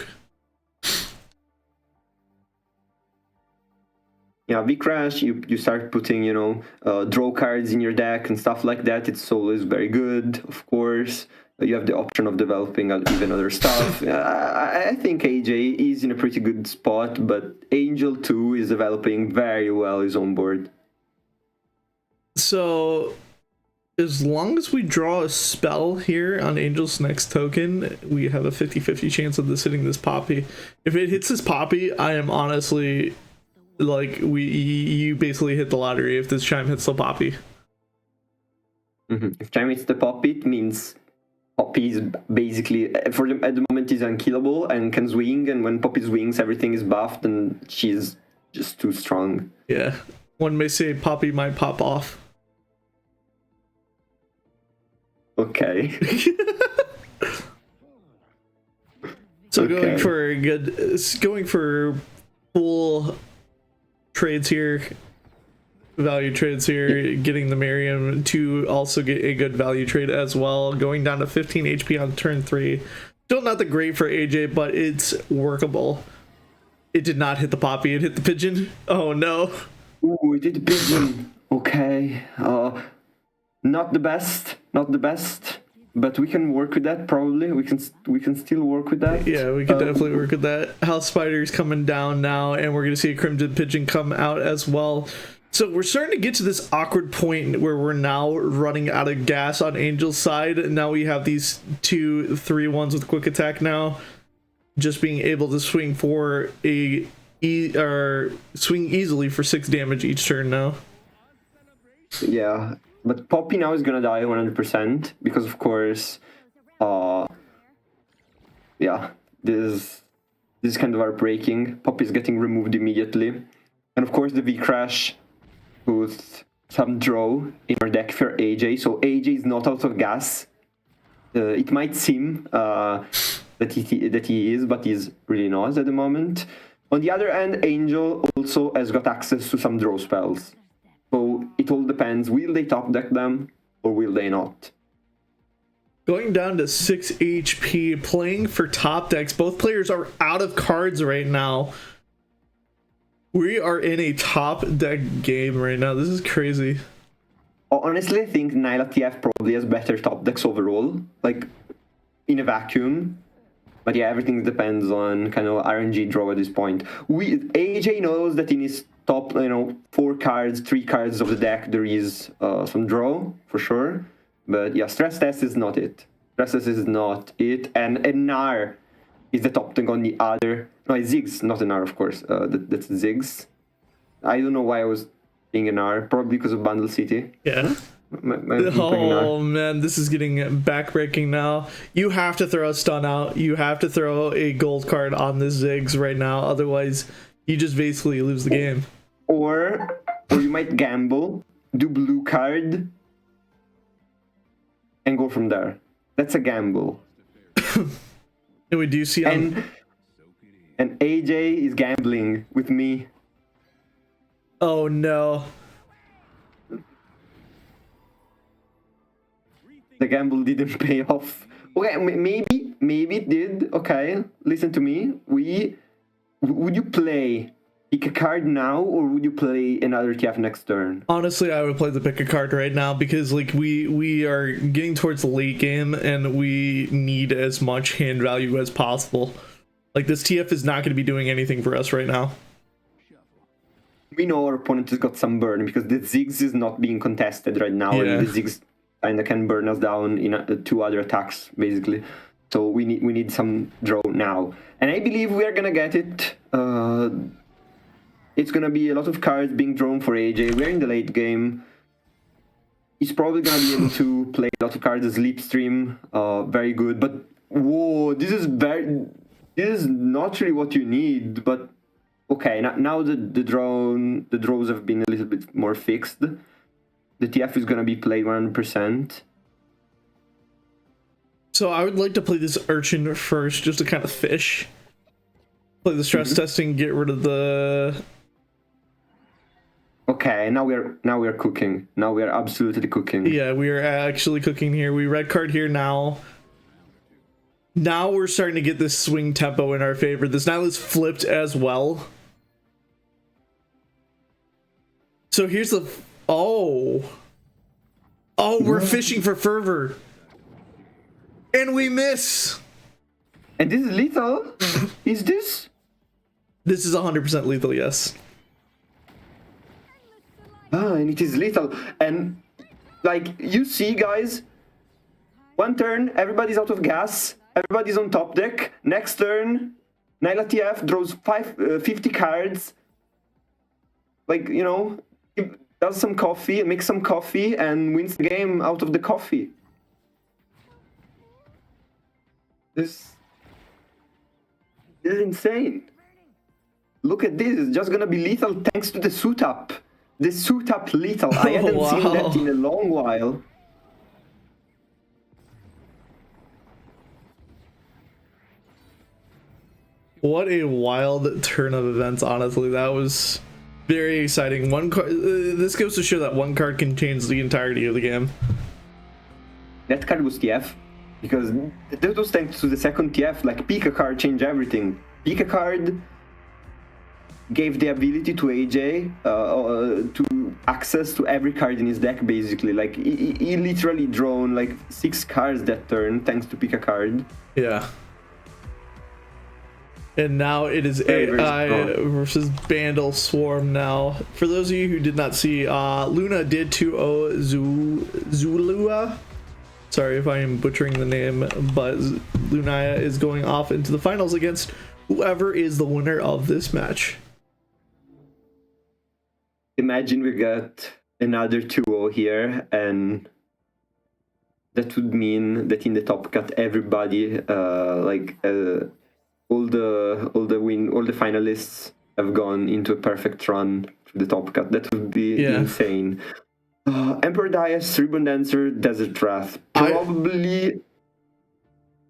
Yeah, V-Crash, you start putting, you know, draw cards in your deck and stuff like that. It's always very good, of course. You have the option of developing even other stuff. I think AJ is in a pretty good spot, but Angel too is developing very well his own board. So, as long as we draw a spell here on Angel's next token, we have a 50-50 chance of this hitting this Poppy. If it hits this Poppy, I am honestly... like, you basically hit the lottery if this Chime hits the Poppy. If Chime hits the Poppy, it means Poppy is basically, at the moment, is unkillable and can swing, and when Poppy swings, everything is buffed, and she's just too strong. Yeah. One may say Poppy might pop off. Okay. So going for full trades here, value trades here, getting the Miriam to also get a good value trade as well, going down to 15 HP on turn 3. Still not that great for AJ, but it's workable. It did not hit the Poppy, it hit the Pigeon. Oh no. Ooh, it did the Pigeon. Okay. Not the best, but we can work with that. Probably we can still work with that. Yeah, we can definitely work with that. House Spider's coming down now, and we're gonna see a Crimson Pigeon come out as well. So we're starting to get to this awkward point where we're now running out of gas on Angel's side, and now we have these 2/3/1s with quick attack now, just being able to swing for swing easily for 6 damage each turn now. Yeah. But Poppy now is gonna die 100% because, of course, yeah, this is kind of heartbreaking. Poppy is getting removed immediately, and of course the V-Crash with some draw in our deck for AJ. So AJ is not out of gas. It might seem that he is, but he's really not at the moment. On the other hand, Angel also has got access to some draw spells. So it all depends. Will they top deck them or will they not? Going down to 6 HP, playing for top decks. Both players are out of cards right now. We are in a top deck game right now. This is crazy. Honestly, I think Nyla TF probably has better top decks overall, like in a vacuum. But yeah, everything depends on kind of RNG draw at this point. AJ knows that in his top, 4 cards, 3 cards of the deck, there is some draw for sure. But yeah, stress test is not it. Stress test is not it. And NR is the top thing on the other. No, it's Ziggs, not NR, of course. That's Ziggs. I don't know why I was being NR. Probably because of Bundle City. Yeah. Oh man, this is getting backbreaking now. You have to throw a stun out. You have to throw a gold card on this Ziggs right now. Otherwise, you just basically lose the game. Or you might gamble, do blue card, and go from there. That's a gamble. And we do see And AJ is gambling with me. Oh no. The gamble didn't pay off. Okay, maybe it did. Okay, listen to me. Would you pick a card now, or would you play another TF next turn? Honestly, I would play the pick a card right now because like we are getting towards the late game and we need as much hand value as possible. Like this TF is not going to be doing anything for us right now. We know our opponent has got some burn because the Ziggs is not being contested right now, Yeah. and the Ziggs kinda can burn us down in 2 other attacks basically. So we need some draw now, and I believe we are gonna get it. It's gonna be a lot of cards being drawn for AJ. We're in the late game. He's probably gonna be able to play a lot of cards as Slipstream, very good. But whoa, this is not really what you need. But okay, now the draws have been a little bit more fixed. The TF is gonna be played 100%. So I would like to play this Urchin first just to kind of fish. Play the stress testing, get rid of the... Okay, now we're cooking. Now we are absolutely cooking. Yeah, we are actually cooking here. We red card here now. Now we're starting to get this swing tempo in our favor. This Nile is flipped as well. So here's the... Oh, we're fishing for fervor. And we miss. And this is lethal? Is this? This is 100% lethal, yes. And it is lethal. And like you see, guys, one turn, everybody's out of gas. Everybody's on top deck. Next turn, Nyla TF draws 50 cards. Like, you know, does some coffee, makes some coffee, and wins the game out of the coffee. This is insane. Look at this. It's just gonna be lethal thanks to the suit up. The suit up lethal. I hadn't seen that in a long while. What a wild turn of events, honestly. That was very exciting. One card. This goes to show that one card can change the entirety of the game. That card was TF. Because that was thanks to the second TF. Like, pick a card, change everything. Pick a card gave the ability to AJ to access to every card in his deck, basically. Like, he literally drawn like 6 cards that turn thanks to pick a card. Yeah. And now it is AI versus Bandle Swarm now. For those of you who did not see, Luna did 2-0 Zulua. Sorry if I am butchering the name, but Lunaya is going off into the finals against whoever is the winner of this match. Imagine we got another 2-0 here, and that would mean that in the top cut everybody all the finalists have gone into a perfect run to the top cut. That would be insane. Emperor Dias, Ribbon Dancer, Desert Wrath. Probably.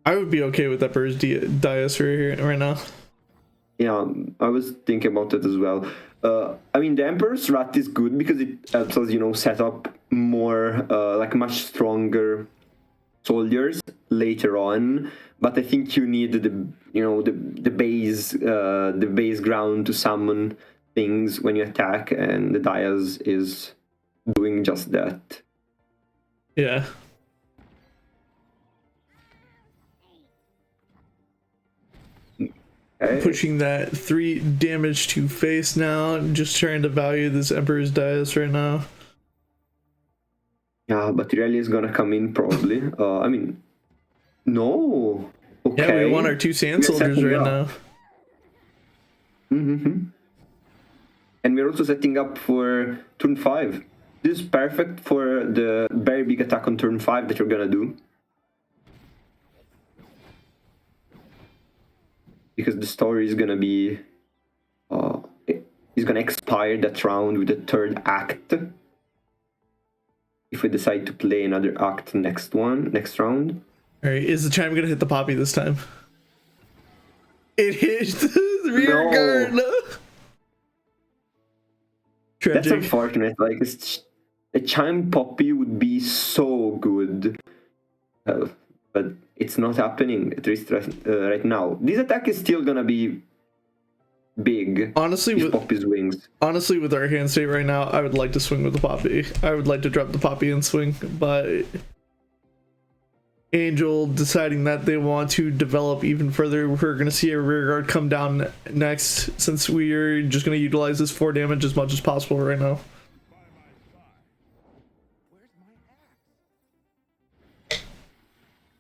I would be okay with Emperor's Dias right now. Yeah, I was thinking about it as well. I mean, the Emperor's Wrath is good because it helps us, you know, set up more, like much stronger soldiers later on. But I think you need the base ground to summon things when you attack, and the Dias is doing just that. Yeah. Okay. Pushing that 3 damage to face now. Just trying to value this Emperor's Dias right now. Yeah, but Irelia is gonna come in probably. I mean, no. Okay. Yeah, we want our 2 Sand Soldiers right now. And we're also setting up for turn 5. This is perfect for the very big attack on turn 5 that you're gonna do. Because the story is gonna be... is gonna expire that round with the 3rd act. If we decide to play another act next round. All right, is the chime gonna hit the poppy this time? It hit the rear No. guard. That's Tragic. unfortunate. Like a chime poppy would be so good, but it's not happening at least right now. This attack is still gonna be big. Honestly, if with poppy's wings. Honestly, with our hand state right now, I would like to swing with the poppy. I would like to drop the poppy and swing, but Angel deciding that they want to develop even further. We're going to see a rear guard come down next, since we are just going to utilize this 4 damage as much as possible right now.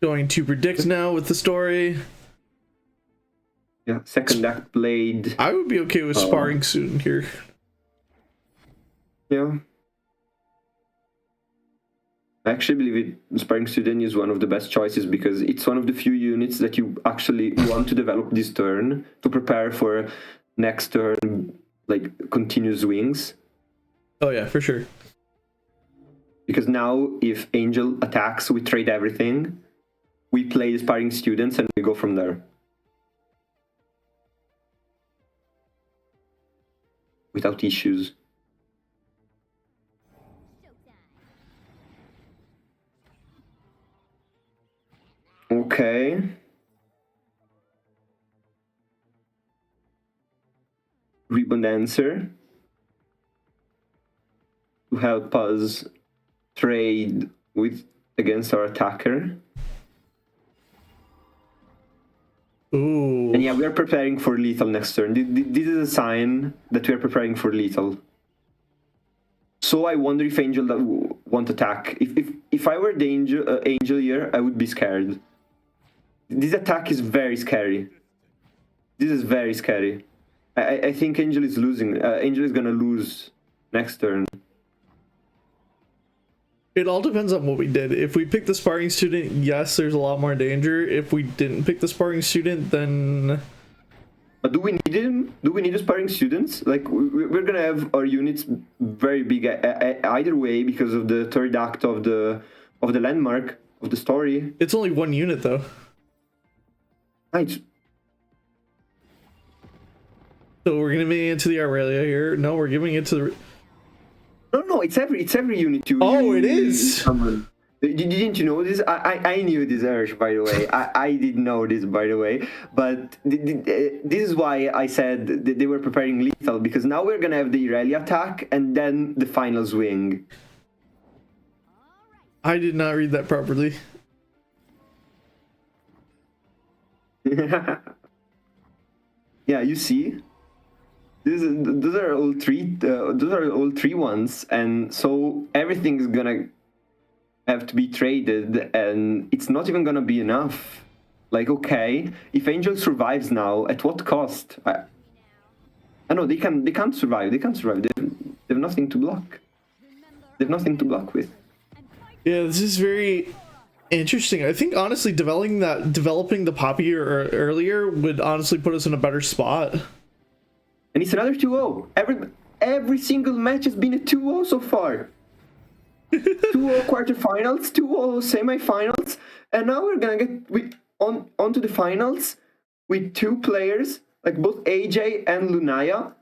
Going to predict now with the story. Yeah, second act played. I would be okay with sparring soon here. Yeah. I actually believe Sparring Student is one of the best choices because it's one of the few units that you actually want to develop this turn to prepare for next turn, like continuous wings. Oh yeah, for sure. Because now if Angel attacks, we trade everything. We play the Sparring Students and we go from there. Without issues. Okay. Ribbon Dancer to help us trade with against our attacker. Ooh. And yeah, we are preparing for lethal next turn. This is a sign that we are preparing for lethal. So I wonder if Angel won't attack. If I were the Angel here, I would be scared. This attack is very scary. This is very scary. I think Angel is losing. Angel is gonna lose next turn. It all depends on what we did. If we picked the Sparring Student, yes, there's a lot more danger. If we didn't pick the Sparring Student, then... But do we need him? Do we need the Sparring Students? Like, we're gonna have our units very big either way because of the third act of the landmark of the story. It's only 1 unit, though. Right. So we're giving it to the Aurelia here. No, we're giving it to the... No, it's every unit you... Oh, it is! Didn't you know this? I knew this, Ersh, by the way. I did know this, by the way. But this is why I said that they were preparing lethal, because now we're gonna have the Irelia attack and then the final swing. I did not read that properly. Yeah, you see? Those are all three ones, and so everything is gonna have to be traded, and it's not even gonna be enough. Like, okay, if Angel survives now, at what cost? I know they can't survive. They can't survive. They have nothing to block. They have nothing to block with. Yeah, this is very interesting. I think honestly, developing the Poppy earlier would honestly put us in a better spot. And it's another 2-0. Every single match has been a 2-0 so far. 2-0 quarterfinals, 2-0 semifinals, and now we're gonna get onto the finals with 2 players, like both AJ and Lunaya,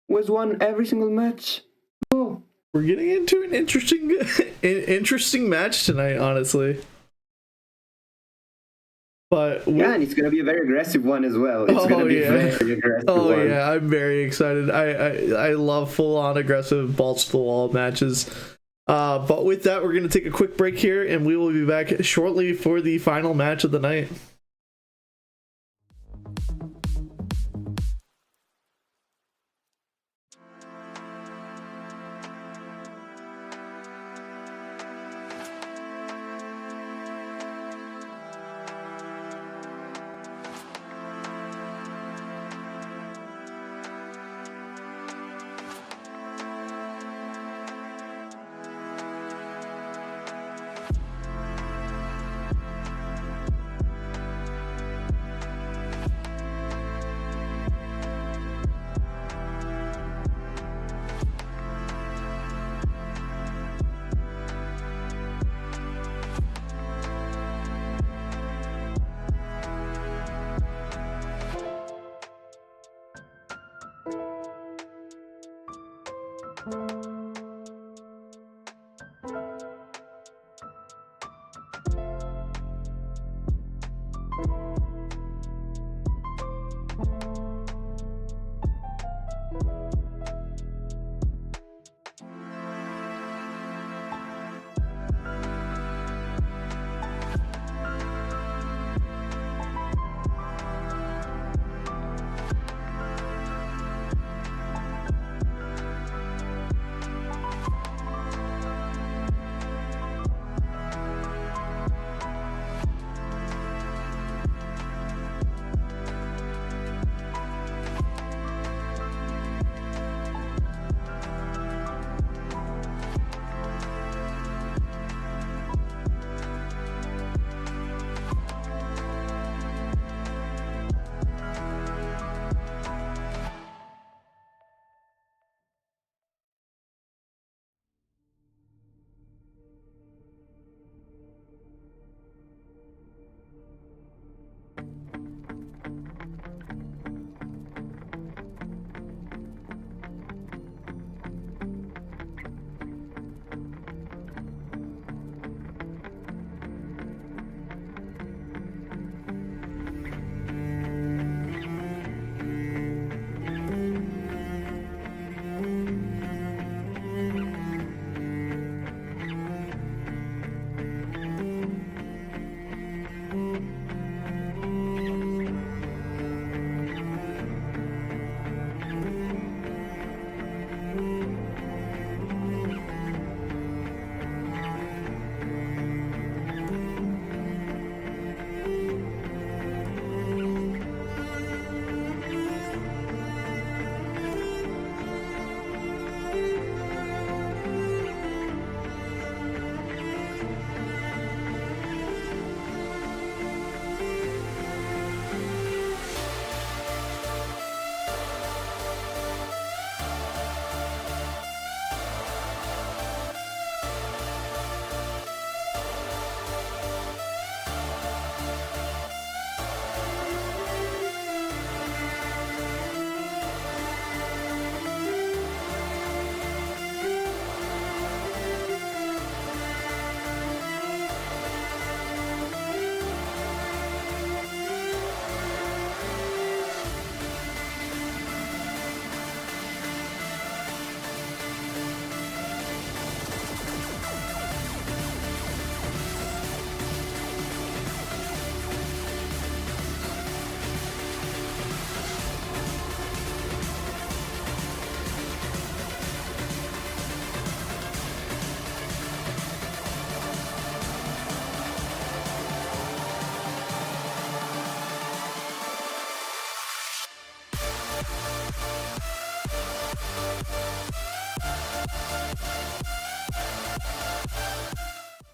who has won every single match. Oh. We're getting into an interesting match tonight, honestly. But yeah, and it's gonna be a very aggressive one as well. It's gonna be very aggressive. Oh one. yeah, I'm very excited. I love full-on aggressive balls to the wall matches. But with that, we're gonna take a quick break here, and we will be back shortly for the final match of the night.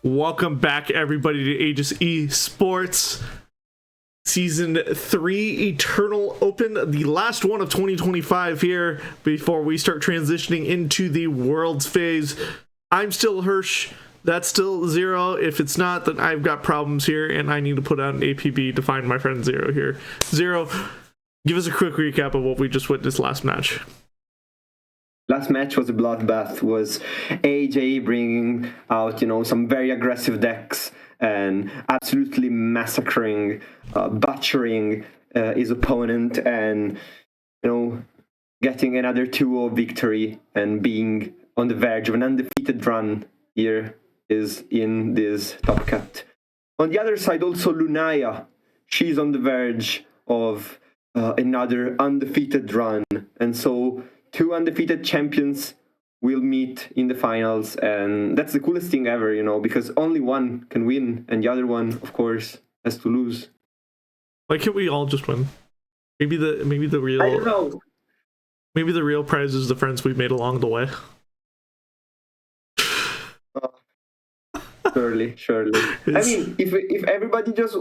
Welcome back, everybody, to Aegis Esports Season 3 Eternal Open, the last one of 2025 here before we start transitioning into the Worlds phase. I'm still Hirsch. That's still Zero. If it's not, then I've got problems here, and I need to put out an APB to find my friend Zero here. Zero, give us a quick recap of what we just witnessed last match. Last match was a bloodbath. Was AJ bringing out, some very aggressive decks and absolutely massacring, butchering his opponent, and getting another 2-0 victory and being on the verge of an undefeated run here is in this top cut. On the other side, also Lunaya. She's on the verge of another undefeated run, and so 2 undefeated champions will meet in the finals, and that's the coolest thing ever, because only one can win, and the other one, of course, has to lose. Why can't we all just win? Maybe the real. I don't know. Maybe the real prize is the friends we've made along the way. Surely. I mean, if everybody just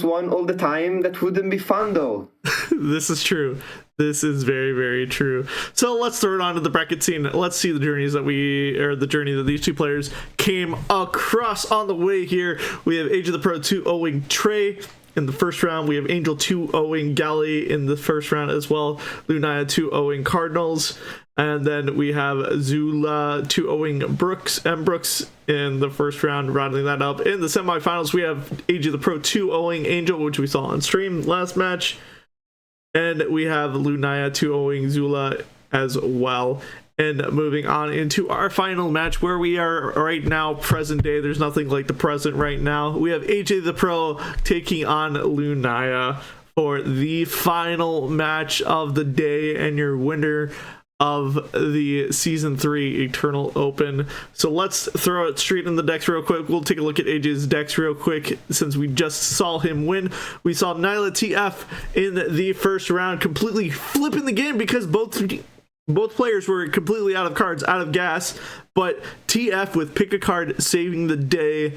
won all the time, that wouldn't be fun, though. This is true. This is very, very true. So let's throw it onto the bracket scene. Let's see the journey that these two players came across on the way here. We have Age of the Pro 2 owing Trey in the first round. We have Angel 2-0ing Galley in the first round as well. Lunaya 2-0ing Cardinals. And then we have Zula 2-0ing Brooks in the first round, rounding that up. In the semifinals, we have Aegis the Pro 2-0ing Angel, which we saw on stream last match. And we have Lunaya 2-0ing Zula as well. And moving on into our final match, where we are right now, present day. There's nothing like the present right now. We have AJ the Pro taking on Lunaya for the final match of the day, and your winner of the Season 3 Eternal Open. So let's throw it straight in the decks real quick. We'll take a look at AJ's decks real quick, since we just saw him win. We saw Nyla TF in the first round, completely flipping the game because both players were completely out of cards, out of gas, but TF with pick a card saving the day,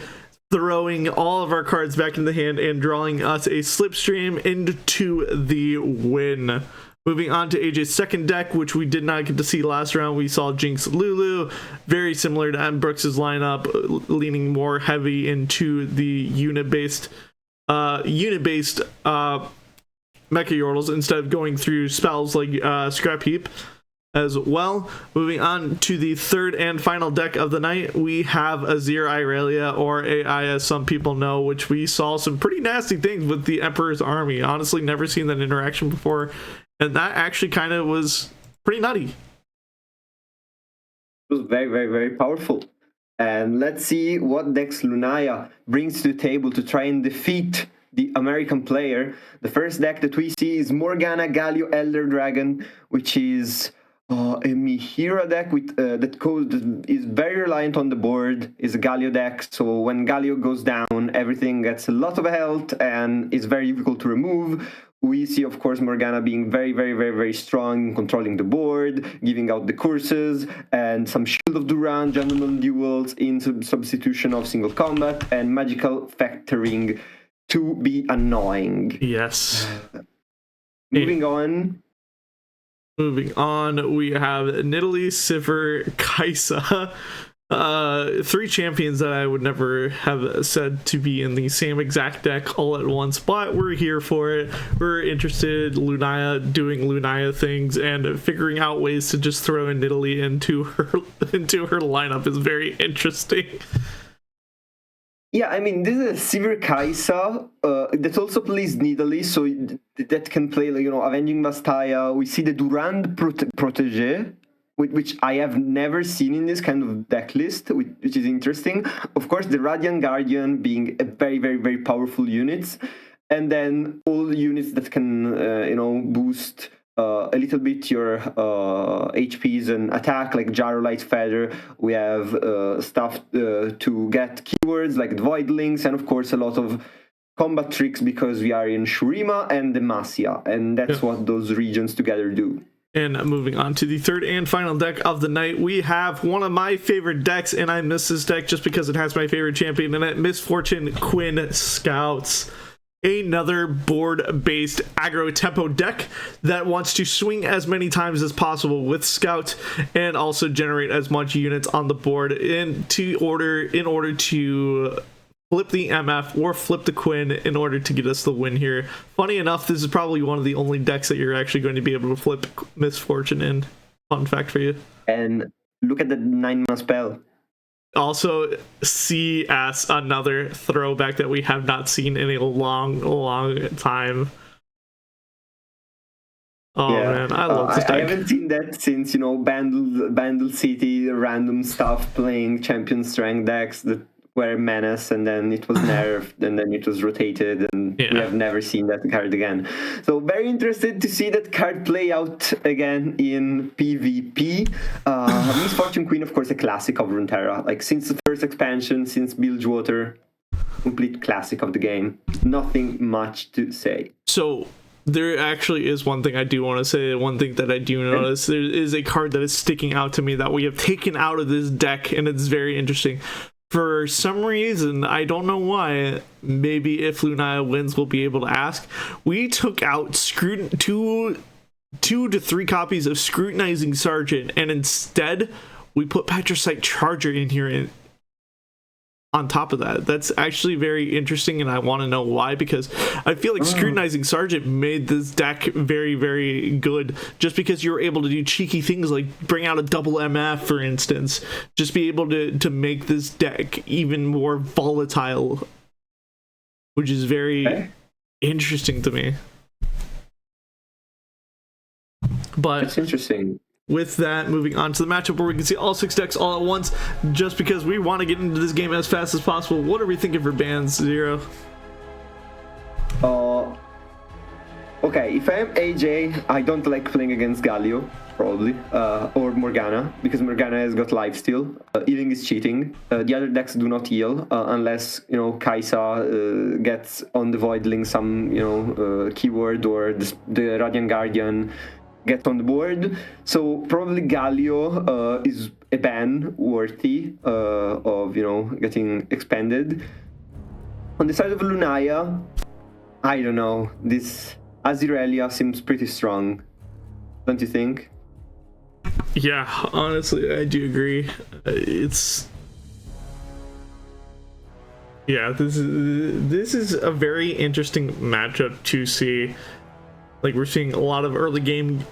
throwing all of our cards back in the hand and drawing us a slipstream into the win. Moving on to AJ's second deck, which we did not get to see last round, we saw Jinx Lulu, very similar to M. Brooks' lineup, leaning more heavy into the unit-based Mecha Yordles instead of going through spells like Scrap Heap as well. Moving on to the third and final deck of the night, we have Azir Irelia, or AI as some people know, which we saw some pretty nasty things with the Emperor's Army. Honestly, never seen that interaction before, and that actually kind of was pretty nutty. It was very, very, very powerful. And let's see what decks Lunaya brings to the table to try and defeat the American player. The first deck that we see is Morgana Galio Elder Dragon, which is a Mihira deck with that is very reliant on the board. Is a Galio deck, so when Galio goes down, everything gets a lot of health and is very difficult to remove. We see, of course, Morgana being very, very, very, very strong, controlling the board, giving out the curses, and some Shield of Duran, Gentleman Duels in substitution of single combat, and magical factoring to be annoying. Yes. Moving on, we have Nidalee, Sivir, Kaisa. Three champions that I would never have said to be in the same exact deck all at once, but we're here for it. We're interested. Lunaya doing Lunaya things and figuring out ways to just throw a Nidalee into her lineup is very interesting. Yeah, I mean, this is a Sivir Kaisa that also plays Nidalee, so that can play, like, Avenging Vastaya. We see the Durand Protege, which I have never seen in this kind of deck list, which is interesting. Of course, the Radiant Guardian being a very, very, very powerful unit. And then all the units that can, boost a little bit your HPs and attack, like Jarolight Feather. We have stuff to get keywords like Voidlings, and of course a lot of combat tricks because we are in Shurima and Demacia, and that's what those regions together do. And moving on to the third and final deck of the night, we have one of my favorite decks, and I miss this deck just because it has my favorite champion in it, Misfortune Quinn Scouts. Another board-based aggro tempo deck that wants to swing as many times as possible with Scout and also generate as much units on the board in order to flip the MF or flip the Quinn in order to get us the win here. Funny enough, this is probably one of the only decks that you're actually going to be able to flip Misfortune in. Fun fact for you. And look at the 9-mana spell. Also see as another throwback that we have not seen in a long time. Oh yeah. Man, I love this deck. I haven't seen that since, Bandle City, random stuff playing champion strength decks that were Menace, and then it was nerfed, and then it was rotated, and we have never seen that card again. So very interested to see that card play out again in PvP. Misfortune Queen, of course, a classic of Runeterra. Like, since the first expansion, since Bilgewater, complete classic of the game. Nothing much to say. So there actually is one thing I do want to say. One thing that I do notice, there is a card that is sticking out to me that we have taken out of this deck, and it's very interesting. For some reason, I don't know why, maybe if Lunaya wins, we'll be able to ask. We took out two to three copies of Scrutinizing Sergeant, and instead, we put Patricite Charger in here. And on top of that. That's actually very interesting, and I want to know why, because I feel like Scrutinizing Sergeant made this deck very, very good, just because you were able to do cheeky things like bring out a double MF, for instance. Just be able to make this deck even more volatile, which is very interesting to me. But That's interesting. With that, moving on to the matchup where we can see all 6 decks all at once, just because we want to get into this game as fast as possible. What are we thinking for bans, Zero? Okay, if I'm AJ, I don't like playing against Galio, probably, or Morgana, because Morgana has got lifesteal. Healing is cheating. The other decks do not heal, unless, you know, Kaisa gets on the Voidling some, you know, keyword, or the Radiant Guardian gets on the board. So probably Galio is a ban worthy of, you know, getting expanded. On the side of Lunaya, I don't know. This Azirelia seems pretty strong, don't you think? Yeah, honestly, I do agree. This is a very interesting matchup to see. Like, we're seeing a lot of early game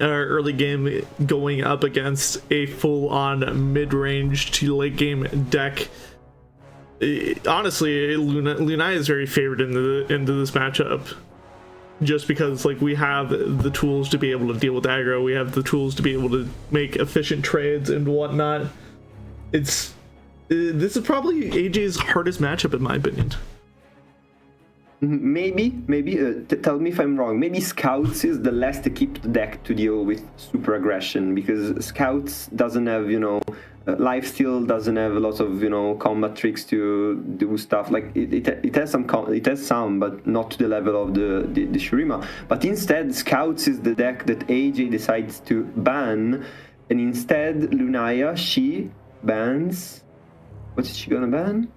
going up against a full-on mid-range to late game deck. Honestly, Lunaya is very favored into this matchup, just because, like, we have the tools to be able to deal with aggro, we have the tools to be able to make efficient trades and whatnot. This is probably AJ's hardest matchup, in my opinion. Maybe, tell me if I'm wrong. Maybe Scouts is the less equipped deck to deal with super aggression, because Scouts doesn't have, you know, lifesteal, doesn't have a lot of, you know, combat tricks to do stuff. Like it has some, but not to the level of the Shurima. But instead, Scouts is the deck that AJ decides to ban, and instead Lunaya, she bans. What is she gonna ban?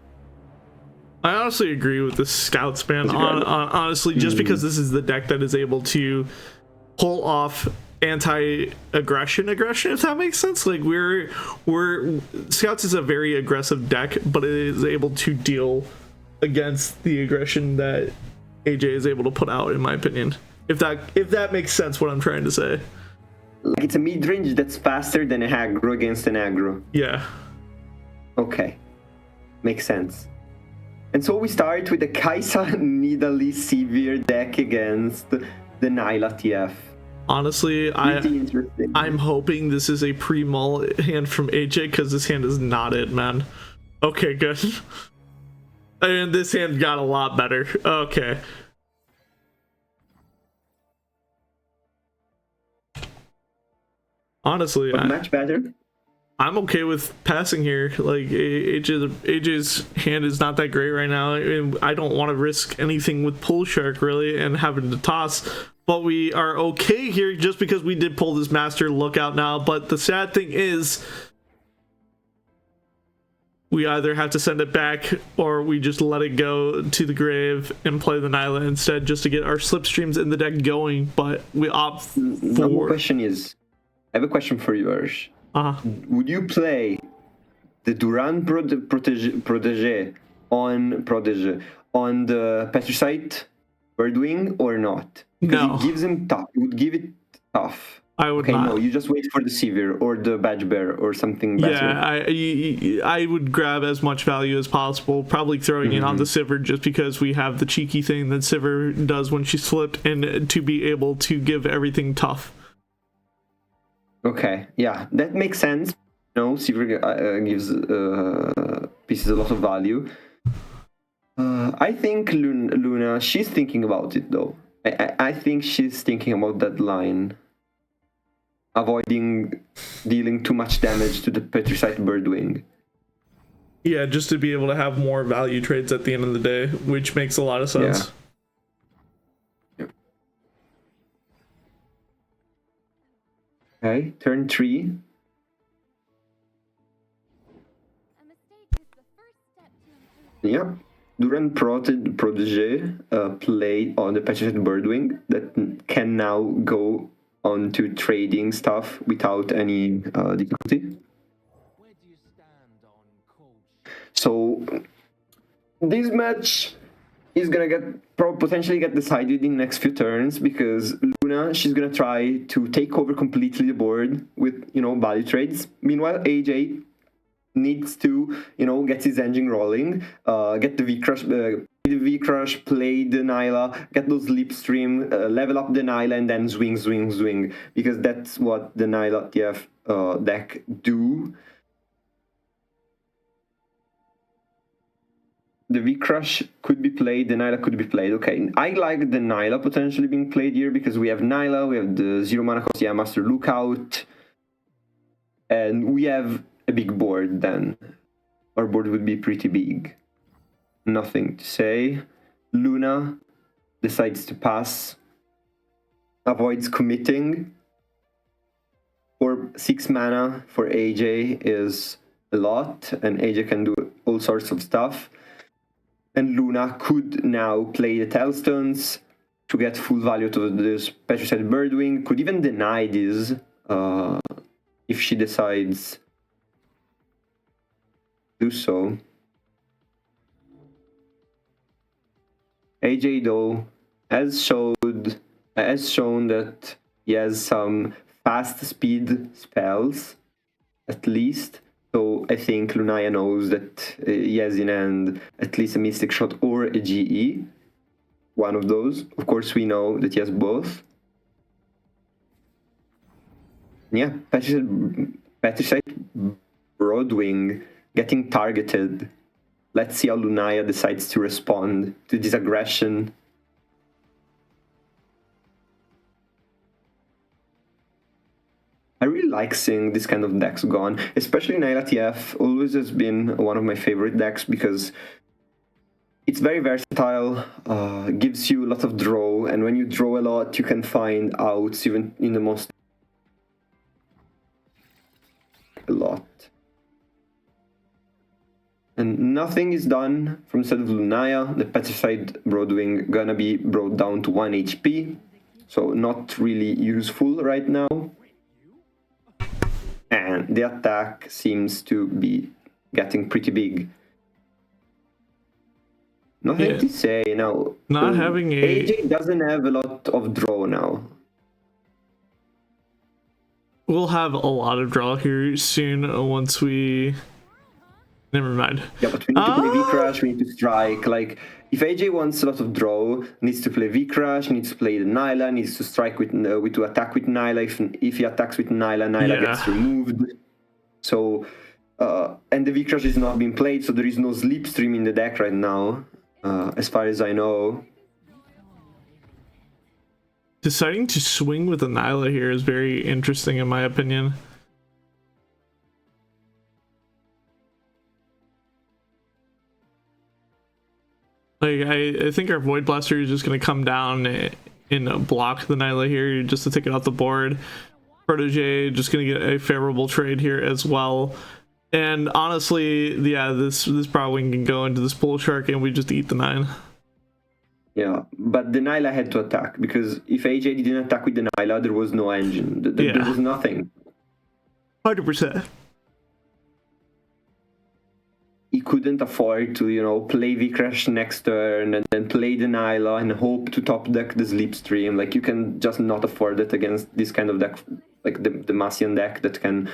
I honestly agree with the Scouts ban, honestly, just because this is the deck that is able to pull off anti-aggression, if that makes sense. Like, Scouts is a very aggressive deck, but it is able to deal against the aggression that AJ is able to put out, in my opinion. If that makes sense, what I'm trying to say. Like, it's a mid-range that's faster than an aggro against an aggro. Yeah. Okay. Makes sense. And so we start with the Kaisa Nidalee Severe deck against the Nyla TF. Honestly, I'm hoping this is a pre-mull hand from AJ, because this hand is not it, man. Okay, good. And this hand got a lot better. Okay. Honestly, much better. I'm okay with passing here. Like, AJ's hand is not that great right now, and I don't want to risk anything with Pull Shark, really, and having to toss. But we are okay here just because we did pull this Master Lookout now. But the sad thing is, we either have to send it back, or we just let it go to the grave and play the Nyla instead, just to get our slipstreams in the deck going. But we opt for... The question is, I have a question for you, Ursh. Would you play the Duran Protege on the Petricite Birdwing or not? Because no. It gives him tough. It would give it tough. I would not. No, you just wait for the Severe or the Badge Bear or something better. Yeah, I would grab as much value as possible, probably throwing it on the Sivir, just because we have the cheeky thing that Sivir does when she's flipped, and to be able to give everything tough. Okay, yeah, that makes sense. You know, Sivir gives pieces a lot of value. I think Luna, she's thinking about it, though. I think she's thinking about that line. Avoiding dealing too much damage to the Petricite Birdwing. Yeah, just to be able to have more value trades at the end of the day, which makes a lot of sense. Yeah. Okay, turn 3. Yeah. Duran Protege play on the Petricite Birdwing that can now go on to trading stuff without any difficulty. So this match is gonna potentially get decided in the next few turns, because Luna, she's gonna try to take over completely the board with, value trades. Meanwhile, AJ needs to, get his engine rolling, get the V-Crush, play the Nyla, get those Slipstream, level up the Nyla, and then swing, because that's what the Nyla TF deck do. The V-Crush could be played, the Nyla could be played. Okay, I like the Nyla potentially being played here, because we have Nyla, we have the 0 mana cost, Master Lookout, and we have a big board then. Our board would be pretty big. Nothing to say. Luna decides to pass, avoids committing. For 6 mana for AJ is a lot, and AJ can do all sorts of stuff. And Luna could now play the Tailstones to get full value to this Petrified Birdwing. Could even deny this if she decides to do so. AJ though has shown that he has some fast speed spells, at least. So I think Lunaya knows that he has in hand at least a Mystic Shot or a GE. One of those. Of course, we know that he has both. Yeah, Petrified Broadwing getting targeted. Let's see how Lunaya decides to respond to this aggression. I really like seeing this kind of decks gone, especially Nyla TF always has been one of my favorite decks, because it's very versatile, gives you a lot of draw, and when you draw a lot, you can find outs even in the most... a lot. And nothing is done from the side of Lunaya. The Petrified Broadwing gonna be brought down to 1 HP, so not really useful right now. And the attack seems to be getting pretty big. Nothing to say now. Not having AJ doesn't have a lot of draw now. We'll have a lot of draw here soon once we... Never mind. Yeah, but we need to play V-Crush, we need to strike. Like, if AJ wants a lot of draw, needs to play V-Crush, needs to play the Nyla, needs to strike to attack with Nyla. If he attacks with Nyla gets removed. So, and the V-Crush is not being played, so there is no Slipstream in the deck right now, as far as I know. Deciding to swing with the Nyla here is very interesting in my opinion. Like, I think our Void Blaster is just going to come down and block the Nyla here just to take it off the board. Protege just going to get a favorable trade here as well. And honestly, yeah, this probably can go into this Bull Shark and we just eat the 9. Yeah, but the Nyla had to attack, because if AJ didn't attack with the Nyla, there was no engine. There was nothing. 100%. He couldn't afford to, play V-Crash next turn and then play the Nyla and hope to top deck the Slipstream. Like, you can just not afford it against this kind of deck, like the Massian deck that can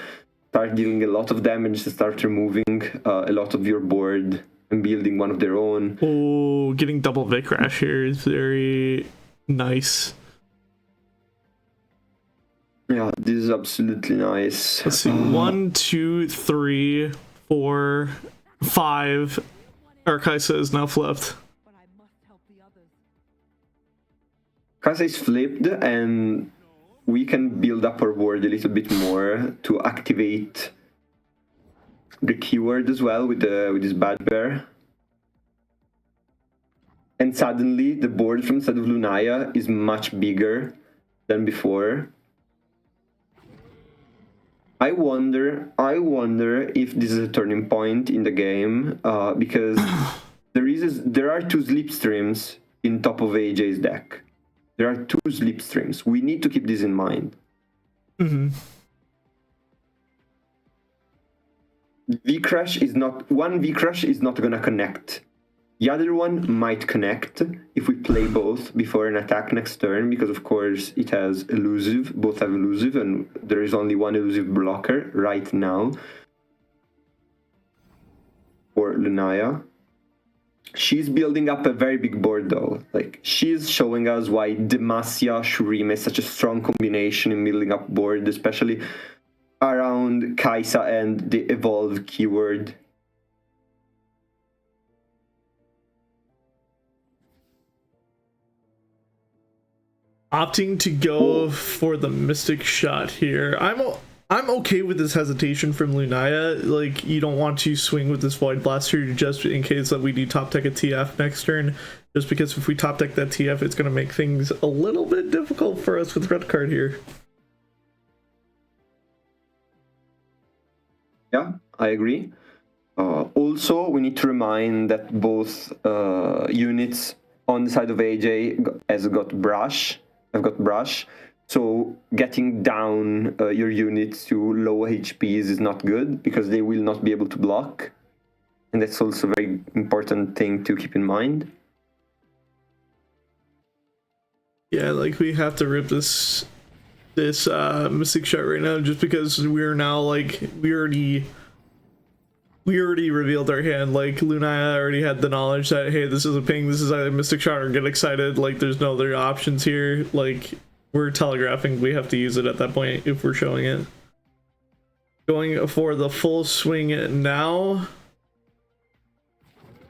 start dealing a lot of damage, to start removing a lot of your board and building one of their own. Oh, getting double V-Crash here is very nice. Yeah, this is absolutely nice. Let's see, 1, 2, 3, 4, 5. Arkaisa is now flipped. Arkaisa is flipped, and we can build up our board a little bit more to activate the keyword as well with this bad bear. And suddenly the board from side of Lunaya is much bigger than before. I wonder if this is a turning point in the game, because there are 2 Slipstreams in top of AJ's deck. There are 2 Slipstreams. We need to keep this in mind. Mm-hmm. One V-Crush is not gonna connect The other one might connect if we play both before an attack next turn, because of course it has elusive, both have elusive, and there is only one elusive blocker right now for Lunaya. She's building up a very big board though. Like, she's showing us why Demacia Shurima is such a strong combination in building up board, especially around Kaisa and the evolve keyword. Opting to go for the Mystic Shot here. I'm okay with this hesitation from Lunaya. Like, you don't want to swing with this Void Blaster just in case that we do top deck a TF next turn. Just because if we top deck that TF, it's going to make things a little bit difficult for us with red card here. Yeah, I agree. Also, we need to remind that both units on the side of AJ have got brush. So getting down your units to low HPs is not good because they will not be able to block. And that's also a very important thing to keep in mind. Yeah, like, we have to rip this Mystic Shot right now just because we're now, like, we already revealed our hand. Like, Lunaya already had the knowledge that, hey, this is a ping, this is either Mystic Shot or get excited. Like, there's no other options here. Like, we're telegraphing we have to use it at that point if we're showing it. Going for the full swing now.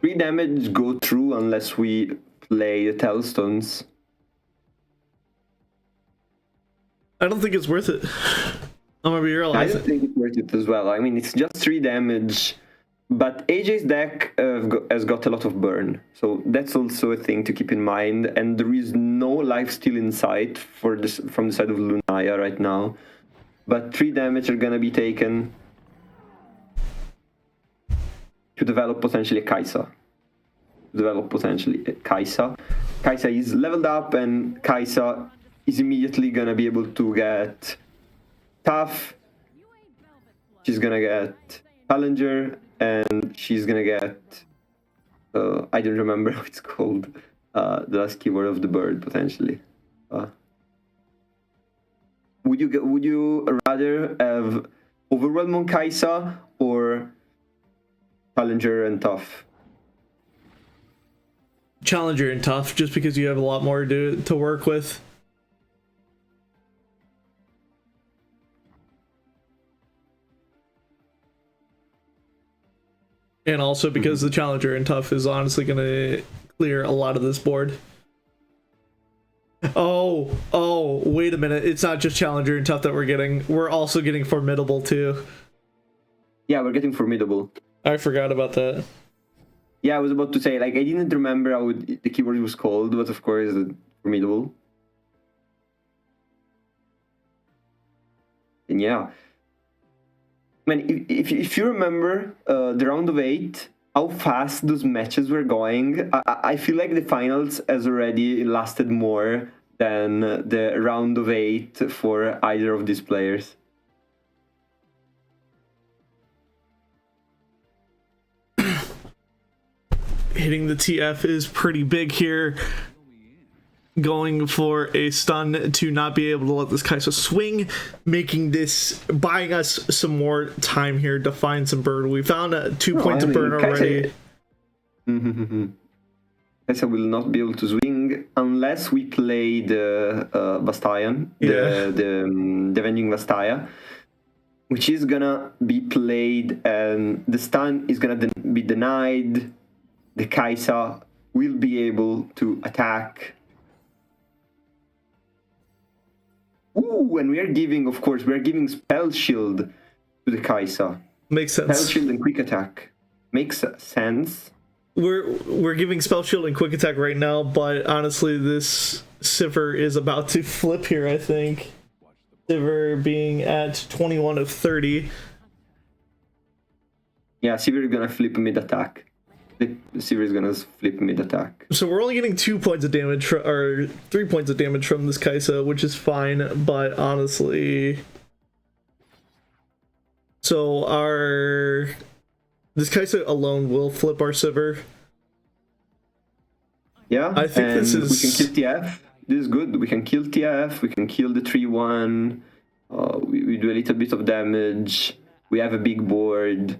3 damage go through unless we play the Telstones. I don't think it's worth it. I'm gonna be real. I don't think it's worth it as well. I mean, it's just 3 damage, but AJ's deck has got a lot of burn, so that's also a thing to keep in mind. And there is no lifesteal in sight for this from the side of Lunaya right now, but 3 damage are gonna be taken to develop potentially a Kaisa. Kaisa is leveled up, and Kaisa is immediately gonna be able to get Tough. She's gonna get Challenger, and she's gonna get I don't remember how it's called, the last keyword of the bird potentially. Would you rather have Overwhelm on Kaisa or Challenger and Tough? Challenger and Tough, just because you have a lot more to work with. And also because the Challenger and Tough is honestly going to clear a lot of this board. Oh, wait a minute. It's not just Challenger and Tough that we're getting. We're also getting Formidable too. Yeah, we're getting Formidable. I forgot about that. Yeah, I was about to say, like, I didn't remember how the keyword was called, but of course, Formidable. And yeah. I mean, if you remember the round of 8, how fast those matches were going, I feel like the finals has already lasted more than the round of 8 for either of these players. Hitting the TF is pretty big here. Going for a stun to not be able to let this Kaisa swing, buying us some more time here to find some burn. We found 2 points of burn already. Kaisa will not be able to swing unless we play the Bastion, the Avenging Vastaya, which is gonna be played, and the stun is gonna be denied. The Kaisa will be able to attack. Ooh, and we are giving, of course, Spell Shield to the Kaisa. Makes sense. Spell Shield and Quick Attack. Makes sense. We're giving Spell Shield and Quick Attack right now, but honestly, this Sivir is about to flip here, I think. Sivir being at 21 of 30. Yeah, Sivir is gonna flip mid-attack. Sivir is gonna flip mid-attack. So we're only getting 2 points of damage, or 3 points of damage from this Kaisa, which is fine, but honestly... So this Kaisa alone will flip our Sivir. Yeah, I think and this is... we can kill TF. This is good. We can kill TF. We can kill the 3-1. We do a little bit of damage. We have a big board.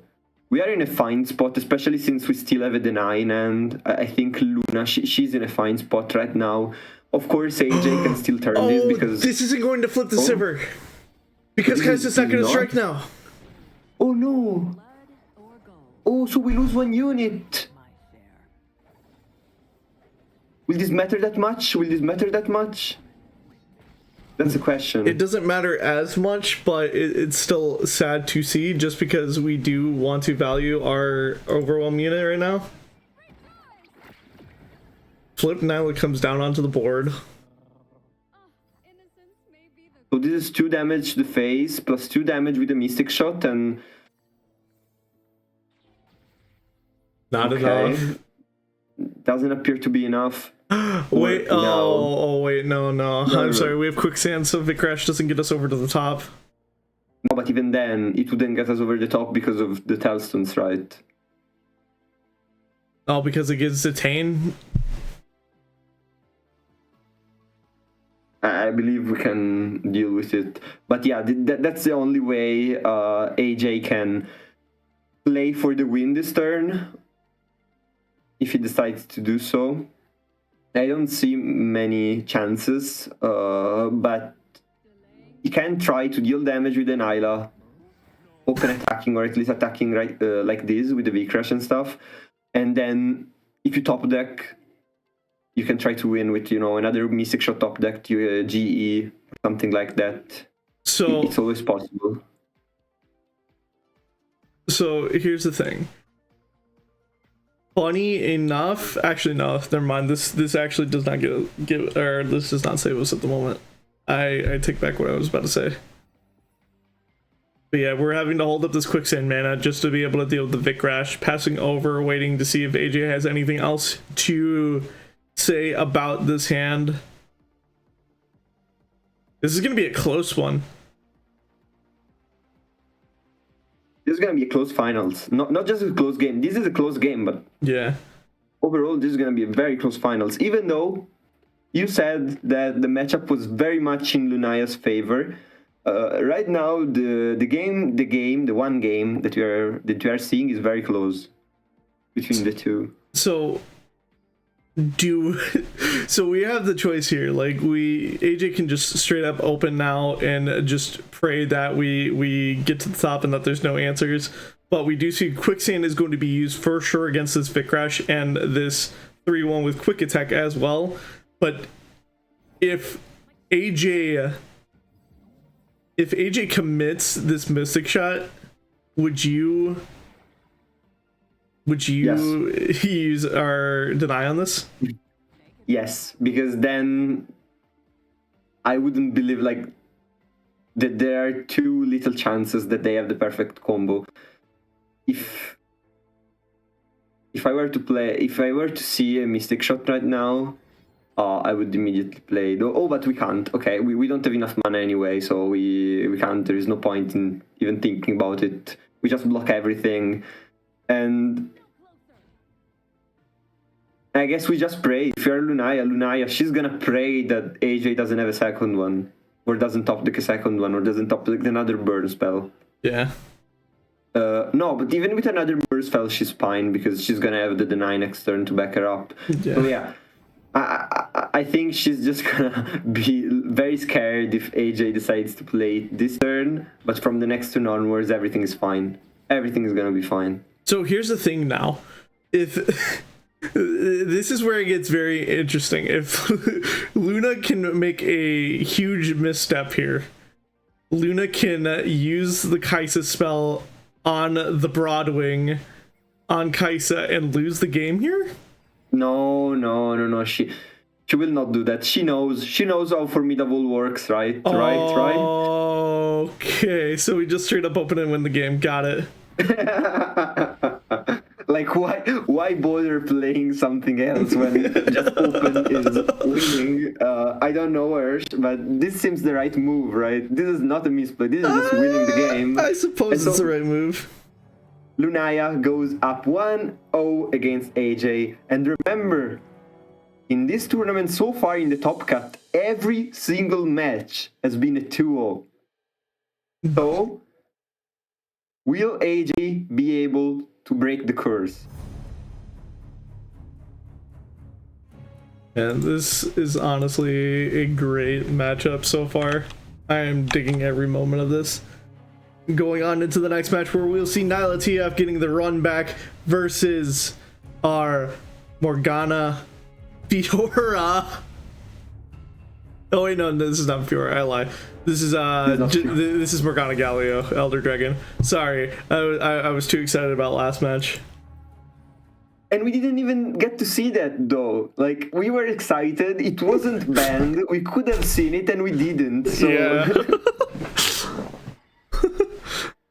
We are in a fine spot, especially since we still have a deny, and I think Luna, she's in a fine spot right now. Of course, AJ can still turn this because... this isn't going to flip the Sivir. Because Kai'Sa's not going to strike now. Oh no! Oh, so we lose one unit! Will this matter that much? Will this matter that much? That's the question. It doesn't matter as much, but it's still sad to see, just because we do want to value our overwhelm unit right now. Flip Nyla comes down onto the board. So this is 2 damage to the face, plus 2 damage with the Mystic Shot, and... Not enough. Doesn't appear to be enough. Wait, wait, no. I'm sorry, we have Quicksand, so Vikrash doesn't get us over to the top. No, but even then, it wouldn't get us over the top because of the Telstones, right? Oh, because it gets detained? I believe we can deal with it. But yeah, that's the only way AJ can play for the win this turn, if he decides to do so. I don't see many chances, but he can try to deal damage with an Ayla, open attacking, or at least attacking right like this with the V-Crash and stuff. And then if you top deck, you can try to win with, you know, another Mystic Shot top deck to GE, something like that. So it's always possible. So here's the thing. Funny enough, actually no, never mind. This actually does not give or this does not save us at the moment. I take back what I was about to say. But yeah, we're having to hold up this Quicksand mana just to be able to deal with the Vic Rash, passing over, waiting to see if AJ has anything else to say about this hand. This is gonna be a close one. This is going to be a close finals. Not just a close game. This is a close game, but yeah, overall, this is going to be a very close finals. Even though you said that the matchup was very much in Lunaya's favor, right now the one game that you are seeing is very close between the two. So we have the choice here. Like, AJ can just straight up open now and just pray that we get to the top and that there's no answers. But we do see Quicksand is going to be used for sure against this Vic Crash and this 3-1 with quick attack as well. But if AJ commits this Mystic Shot, would you yes, use our deny on this? Yes, because then I wouldn't believe like that there are too little chances that they have the perfect combo. If I were to see a Mystic Shot right now, I would immediately play. But we can't. Okay, we don't have enough mana anyway, so we can't. There is no point in even thinking about it. We just block everything. And I guess we just pray. If you're Lunaya, she's gonna pray that AJ doesn't have a second one, or doesn't top deck a second one, or doesn't top deck another burn spell. Yeah. No, but even with another burn spell, she's fine, because she's gonna have the deny next turn to back her up. Yeah. So yeah, I think she's just gonna be very scared if AJ decides to play this turn, but from the next turn onwards, everything is fine. Everything is gonna be fine. So here's the thing now. If this is where it gets very interesting. If Luna can make a huge misstep here, Luna can use the Kai'Sa spell on the Broadwing on Kai'Sa and lose the game here? No. She will not do that. She knows how formidable works, right? Right. Okay, so we just straight up open and win the game. Got it. Like, why bother playing something else when just open is winning? I don't know, Ursh, but this seems the right move, right? This is not a misplay. This is just winning the game. I suppose it's the right move. Lunaya goes up 1-0 against AJ. And remember, in this tournament so far in the top cut, every single match has been a 2-0. So, will AJ be able to break the curse? And this is honestly a great matchup so far. I am digging every moment of this. Going on into the next match where we'll see Nyla TF getting the run back versus our Morgana Fiora. Oh wait, no, this is not Fiora. I lie. This is this is Morgana Galio, Elder Dragon. Sorry, I was too excited about last match. And we didn't even get to see that though. Like, we were excited. It wasn't banned. We could have seen it and we didn't. So. Yeah.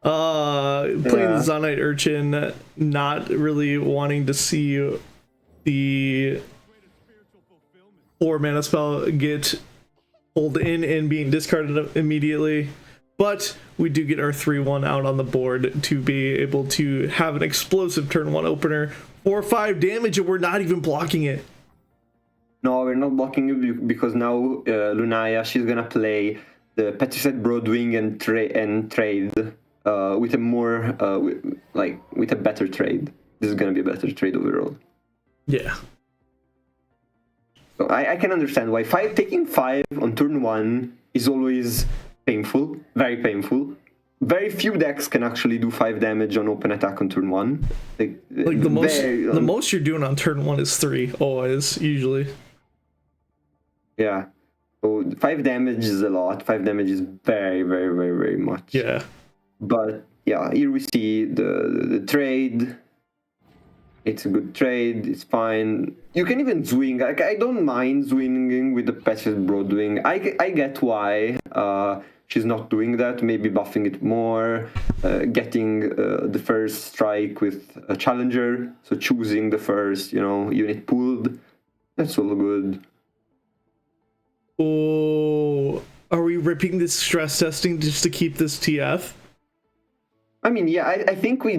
Playing the Zonite Urchin, not really wanting to see the 4-mana spell get pulled in and being discarded immediately. But we do get our 3-1 out on the board to be able to have an explosive turn 1 opener for 5 damage, and we're not even blocking it. No, we're not blocking it because now Lunaya, she's gonna play the Petrified Broadwing and trade with a more with a better trade. This is gonna be a better trade overall. Yeah. So I can understand why taking 5 on turn 1 is always painful, very painful. Very few decks can actually do 5 damage on open attack on turn 1. Like the most you're doing on turn 1 is 3, always, usually. Yeah. So 5 damage is a lot. 5 damage is very, very, very, very much. Yeah. But yeah, here we see the trade. It's a good trade. It's fine. You can even swing. Like, I don't mind swinging with the Petrified Broadwing. I get why. She's not doing that, maybe buffing it more, getting the first strike with a challenger, so choosing the first, unit pulled. That's all good. Oh, are we ripping this stress testing just to keep this TF? I mean, yeah, I think we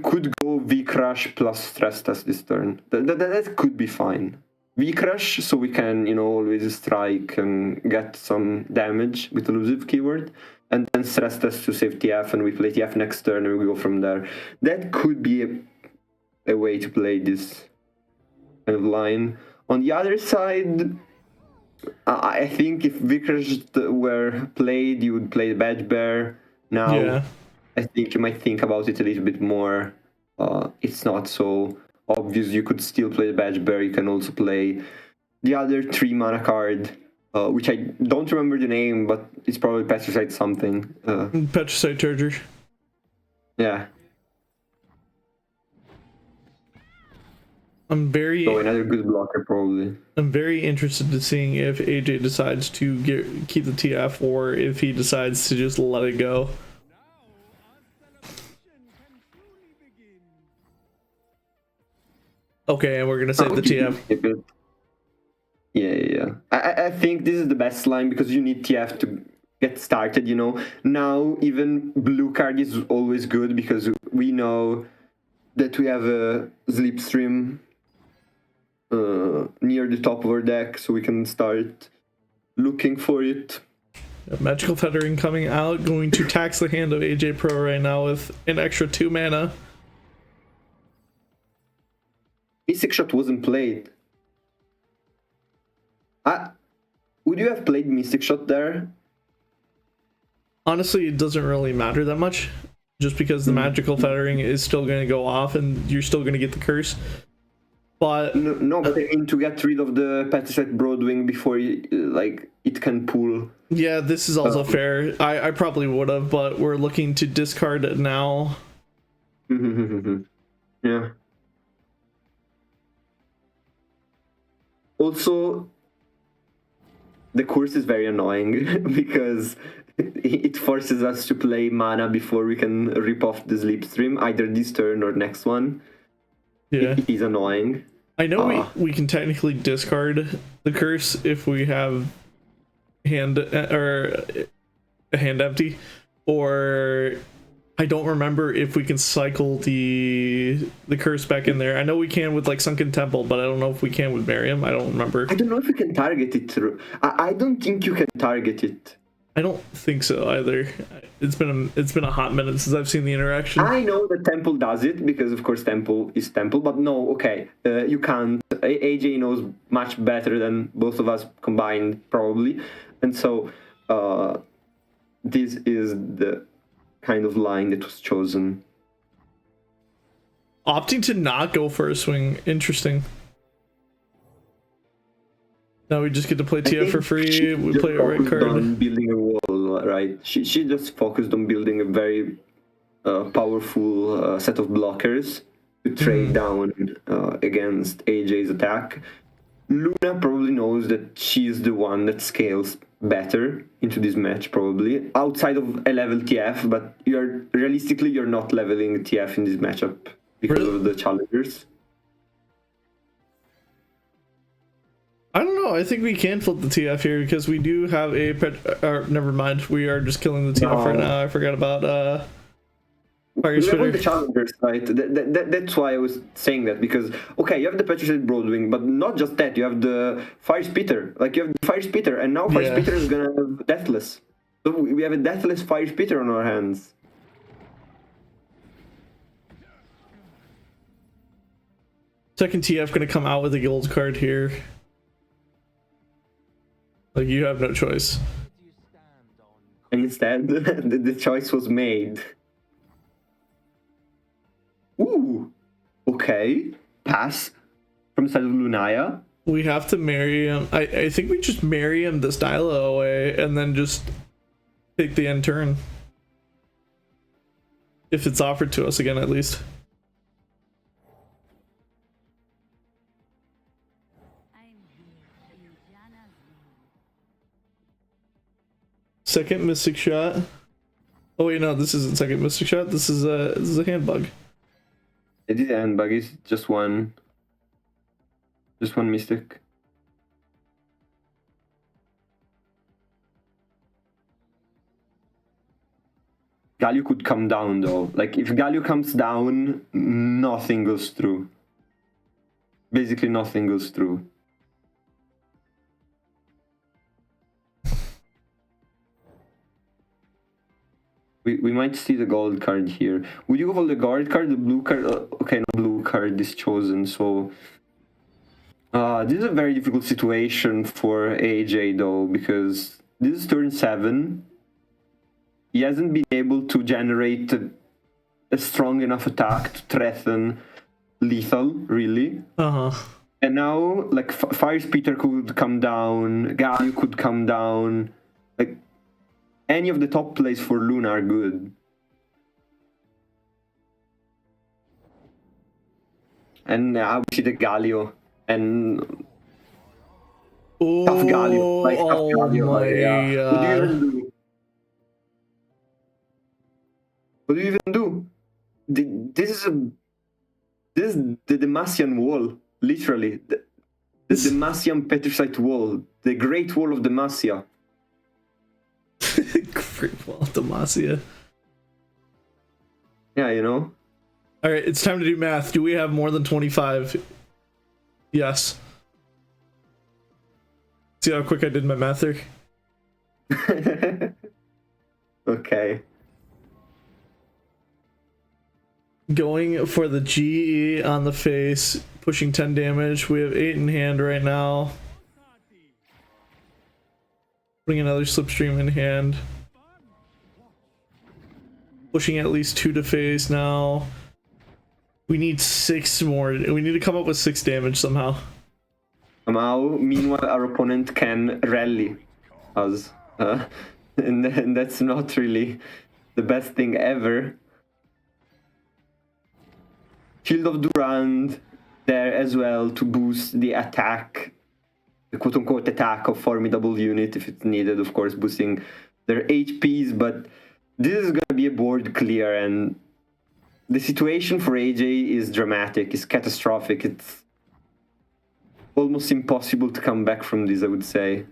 could go V-Crush plus stress test this turn. That could be fine. V-Crush, so we can, always strike and get some damage with elusive keyword, and then stress test to save TF, and we play TF next turn, and we go from there. That could be a way to play this kind of line. On the other side, I think if V-Crush were played, you would play the Badge Bear. Now, yeah. I think you might think about it a little bit more. It's not so obvious. You could still play the Badge Bear. You can also play the other 3-mana card, which I don't remember the name, but it's probably Petricite something. Petricite Charger. Yeah. So another good blocker, probably. I'm very interested in seeing if AJ decides to keep the TF or if he decides to just let it go. Okay, and we're gonna save the TF. Yeah. I think this is the best line because you need TF to get started, Now, even blue card is always good because we know that we have a Slipstream near the top of our deck, so we can start looking for it. Magical Fettering coming out, going to tax the hand of AJ Pro right now with an extra 2 mana. Mystic Shot wasn't played. Would you have played Mystic Shot there? Honestly, it doesn't really matter that much, just because the Magical Fettering is still going to go off and you're still going to get the curse. But no, but I mean to get rid of the Petrified Broadwing before it can pull. Yeah, this is also fair. I probably would have, but we're looking to discard it now. Yeah. Also, the curse is very annoying because it forces us to play mana before we can rip off the Slipstream, either this turn or next one. Yeah. It is annoying. I know we can technically discard the curse if we have a hand empty, or I don't remember if we can cycle the curse back in there. I know we can with like Sunken Temple, but I don't know if we can with Miriam. I don't remember. I don't know if you can target it through. I don't think you can target it. I don't think so either. It's been a hot minute since I've seen the interaction. I know that Temple does it because, of course, Temple is Temple. But no, okay, you can't. AJ knows much better than both of us combined, probably, and so this is the kind of line that was chosen. Opting to not go for a swing. Interesting. Now we just get to play TF for free. We play a red card. On building a wall, right? She just focused on building a very powerful set of blockers to trade down against AJ's attack. Luna probably knows that she's the one that scales better into this match, probably outside of a level TF, but realistically you're not leveling TF in this matchup because of the challengers. I don't know. I think we can flip the TF here because we do have a never mind. We are just killing the TF right now. I forgot about Fire Spitter. The challengers, right? That's why I was saying that, because okay, you have the Petrified Broadwing, but not just that. You have the Fire Spitter. Like you have the Fire Spitter, and now Fire Spitter is gonna have Deathless. So we have a Deathless Fire Spitter on our hands. Second TF gonna come out with a gold card here. Like you have no choice. And instead, the choice was made. Ooh, okay. Pass from the side of Lunaya. We have to marry him. I think we just marry him the stylo away and then just take the end turn. If it's offered to us again, at least. Second Mystic Shot. Oh wait, no, this isn't second Mystic Shot. This is a hand bug. It is a hand bug. It's just one Mystic. Galio could come down though. Like if Galio comes down, nothing goes through. Basically nothing goes through. We might see the gold card here. Would you go for the gold card? The blue card? Okay, no, blue card is chosen, so... this is a very difficult situation for AJ though, because this is turn 7. He hasn't been able to generate a strong enough attack to threaten lethal, really. And now, like, Fire Spitter could come down, Galio could come down, like... Any of the top plays for Luna are good. And now we see the Galio. And... tough Galio. Like, tough Galio. What do you even do? This is the Demacian wall. Literally. The Demacian Petrified wall. The Great Wall of Demacia. Great Wall of Demacia. Yeah, you know. All right, it's time to do math. Do we have more than 25? Yes. See how quick I did my math there? Okay. Going for the GE on the face, pushing 10 damage. We have 8 in hand right now. Putting another Slipstream in hand. Pushing at least 2 to face now. We need 6 more. We need to come up with 6 damage somehow. Meanwhile, our opponent can rally us. And that's not really the best thing ever. Shield of Durand there as well to boost the attack. The quote-unquote attack of formidable unit if it's needed, of course, boosting their HPs, but this is gonna be a board clear, and the situation for AJ is dramatic, is catastrophic. It's almost impossible to come back from this, I would say.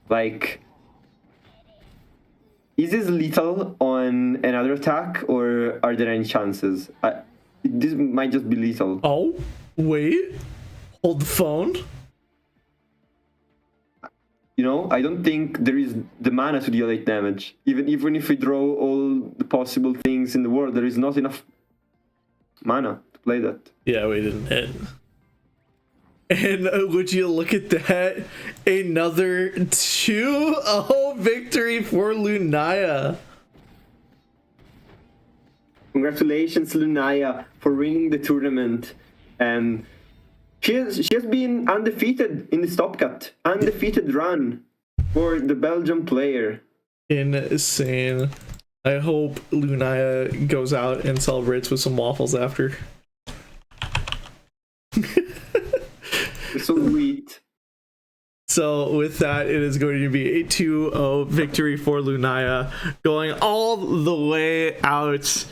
Like, is this lethal on another attack, or are there any chances? This might just be lethal. Oh, wait. Hold the phone. You know, I don't think there is the mana to deal 8 damage. Even if we draw all the possible things in the world, there is not enough mana to play that. Yeah, we didn't hit. And would you look at that? Another 2-0 victory for Lunaya. Congratulations, Lunaya, for winning the tournament. And she has been undefeated in this top cut. Undefeated run for the Belgian player. Insane. I hope Lunaya goes out and celebrates with some waffles after. So sweet. So with that, it is going to be a 2-0 victory for Lunaya, going all the way out.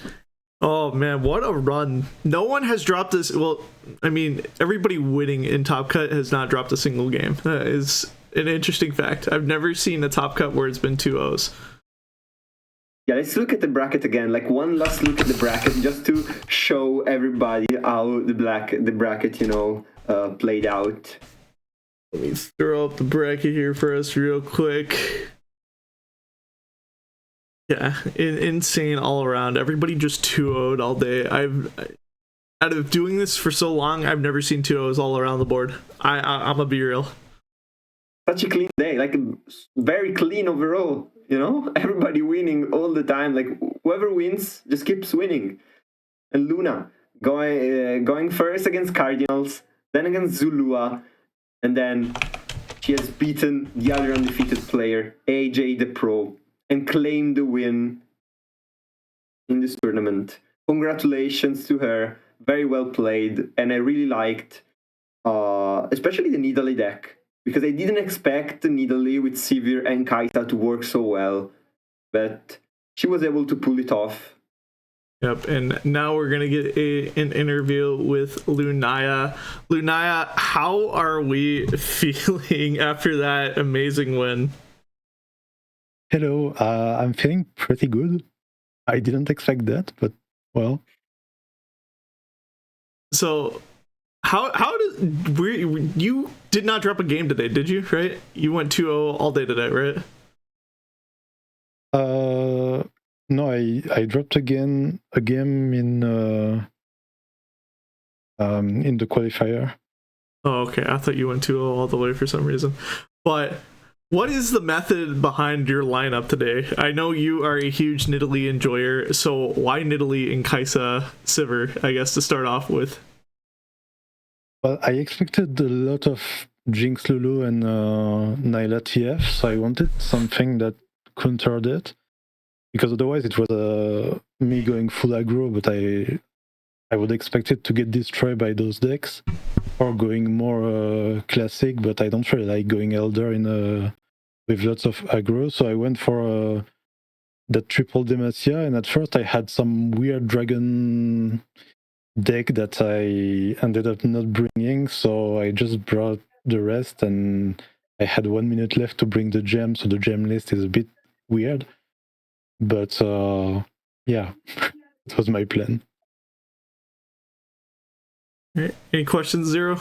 Oh man, what a run. No one has dropped this. Well, I mean, everybody winning in Top Cut has not dropped a single game. That is an interesting fact. I've never seen a Top Cut where it's been 2-0s. Yeah, let's look at the bracket again. Like one last look at the bracket just to show everybody how the bracket, you know, played out. Let me throw up the bracket here for us real quick. Yeah, insane all around. Everybody just 2-0'd all day. Out of doing this for so long, I've never seen 2-0s all around the board. I'm gonna be real. Such a clean day, like very clean overall. You know, everybody winning all the time. Like whoever wins just keeps winning. And Luna going first against Cardinals, then against Zulua, and then she has beaten the other undefeated player, AJ the Pro, and claimed the win in this tournament. Congratulations to her. Very well played. And I really liked, especially the Nidalee deck, because I didn't expect the Nidalee with Sivir and Kaita to work so well. But she was able to pull it off. Yep, and now we're gonna get an interview with Lunaya. Lunaya, how are we feeling after that amazing win? Hello, I'm feeling pretty good. I didn't expect that, but well. So, you did not drop a game today, did you? Right? You went 2-0 all day today, right? No, I dropped a game in the qualifier. Oh, okay. I thought you went 2-0 all the way for some reason. But what is the method behind your lineup today? I know you are a huge Nidalee enjoyer, so why Nidalee and Kaisa Sivir, I guess, to start off with? Well, I expected a lot of Jinx Lulu and Nyla TF, so I wanted something that countered it. Because otherwise it was me going full aggro, but I would expect it to get destroyed by those decks, or going more classic, but I don't really like going Elder with lots of aggro, so I went for that triple Demacia, and at first I had some weird dragon deck that I ended up not bringing, so I just brought the rest, and I had 1 minute left to bring the gem, so the gem list is a bit weird. But yeah, it was my plan. Any questions, Zero?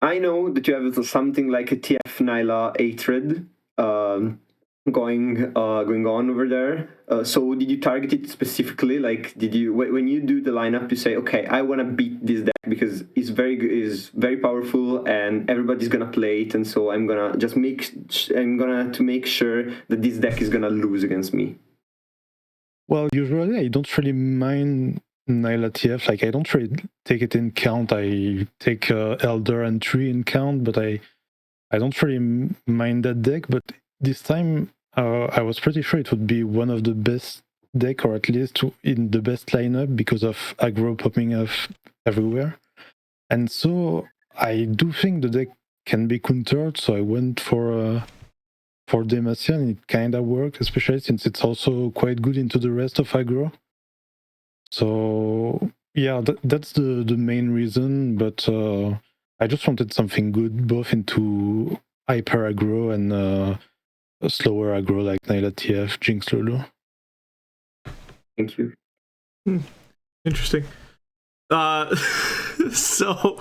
I know that you have something like a TF Nyla hatred going on over there. So did you target it specifically? Like, did you when you do the lineup, you say, okay, I want to beat this deck because it's very good, is very powerful, and everybody's gonna play it, and so I'm gonna just make sure that this deck is gonna lose against me. Well, usually I don't really mind Nyla TF. Like, I don't really take it in count. I take Elder and Tree in count, but I don't really mind that deck. But this time I was pretty sure it would be one of the best deck, or at least in the best lineup, because of aggro popping up everywhere. And so I do think the deck can be countered, so I went for Demacia, and it kind of worked, especially since it's also quite good into the rest of aggro. So yeah, that's the main reason, but I just wanted something good both into hyper aggro and a slower aggro like Nyla TF, Jinx Lulu. Thank you. Interesting. So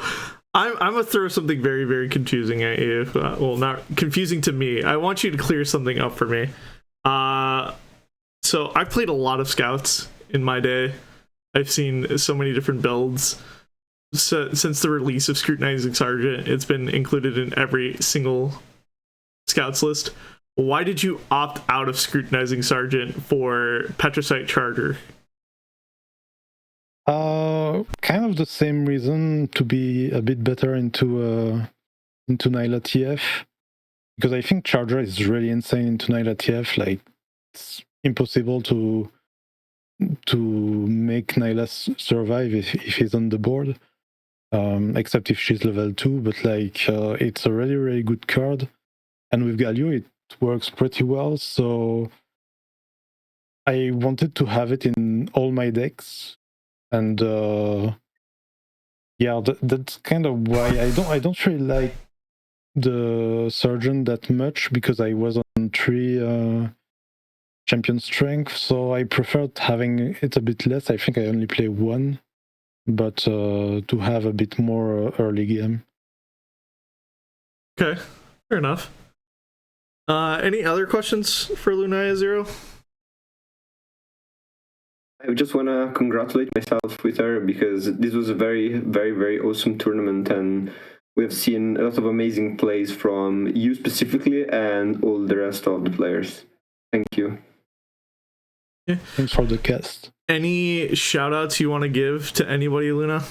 I'm gonna throw something very, very confusing at you. Well, not confusing to me. I want you to clear something up for me. So I've played a lot of scouts in my day. I've seen so many different builds. So, since the release of Scrutinizing Sergeant, it's been included in every single scouts list. Why did you opt out of Scrutinizing Sergeant for Petricite Charger? Kind of the same reason, to be a bit better into Nyla TF, because I think Charger is really insane into Nyla TF. Like, it's impossible to make Nyla survive if he's on the board, except if she's level 2. But like, it's a really, really good card, and with Galio it works pretty well. So I wanted to have it in all my decks. And yeah, that's kind of why I don't really like the Surgeon that much, because I was on 3 champion strength, so I preferred having it a bit less. I think I only play 1, but to have a bit more early game. Okay, fair enough. Any other questions for Lunaya Zero? I just want to congratulate myself with her, because this was a very, very, very awesome tournament, and we have seen a lot of amazing plays from you specifically and all the rest of the players. Thank you. Yeah. Thanks for the cast. Any shout outs you want to give to anybody, Luna?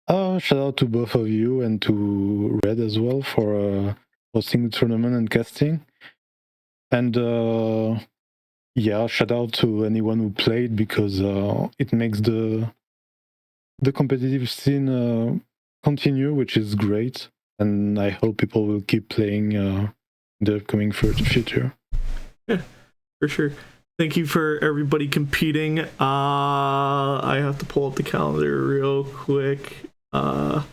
Shout out to both of you and to Red as well for hosting the tournament and casting. And yeah, shout out to anyone who played, because it makes the competitive scene continue, which is great. And I hope people will keep playing in the upcoming future. Yeah, for sure. Thank you for everybody competing. I have to pull up the calendar real quick. I'm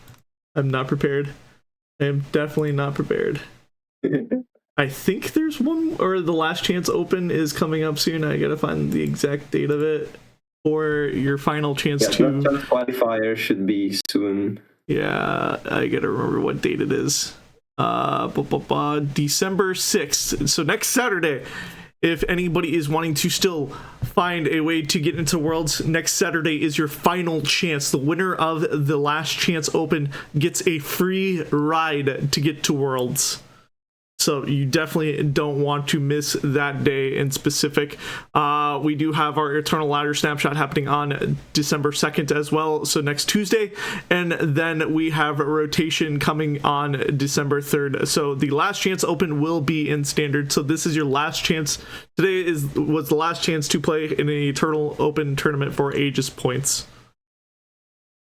not prepared. I am definitely not prepared. I think there's one, or the Last Chance Open is coming up soon. I gotta find the exact date of it. Or your final chance to... Last qualifier should be soon. Yeah, I gotta remember what date it is. December 6th. So next Saturday. If anybody is wanting to still find a way to get into Worlds, next Saturday is your final chance. The winner of the Last Chance Open gets a free ride to get to Worlds. So you definitely don't want to miss that day in specific. We do have our Eternal Ladder snapshot happening on December 2nd as well, so next Tuesday. And then we have a rotation coming on December 3rd. So the Last Chance Open will be in Standard. So this is your last chance. Today was the last chance to play in an Eternal Open tournament for Aegis points.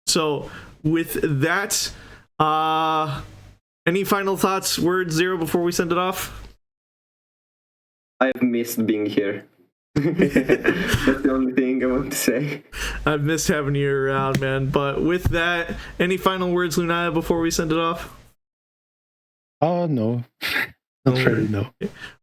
So with that, any final thoughts, words, Zero, before we send it off? I've missed being here. That's the only thing I want to say. I've missed having you around, man. But with that, any final words, Lunaya, before we send it off? No. Not really, no.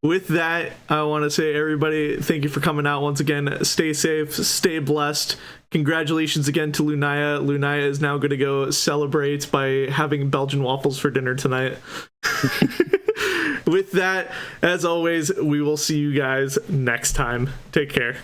With that, I want to say, everybody, thank you for coming out once again. Stay safe, stay blessed. Congratulations again to Lunaya. Lunaya is now going to go celebrate by having Belgian waffles for dinner tonight. With that, as always, we will see you guys next time. Take care.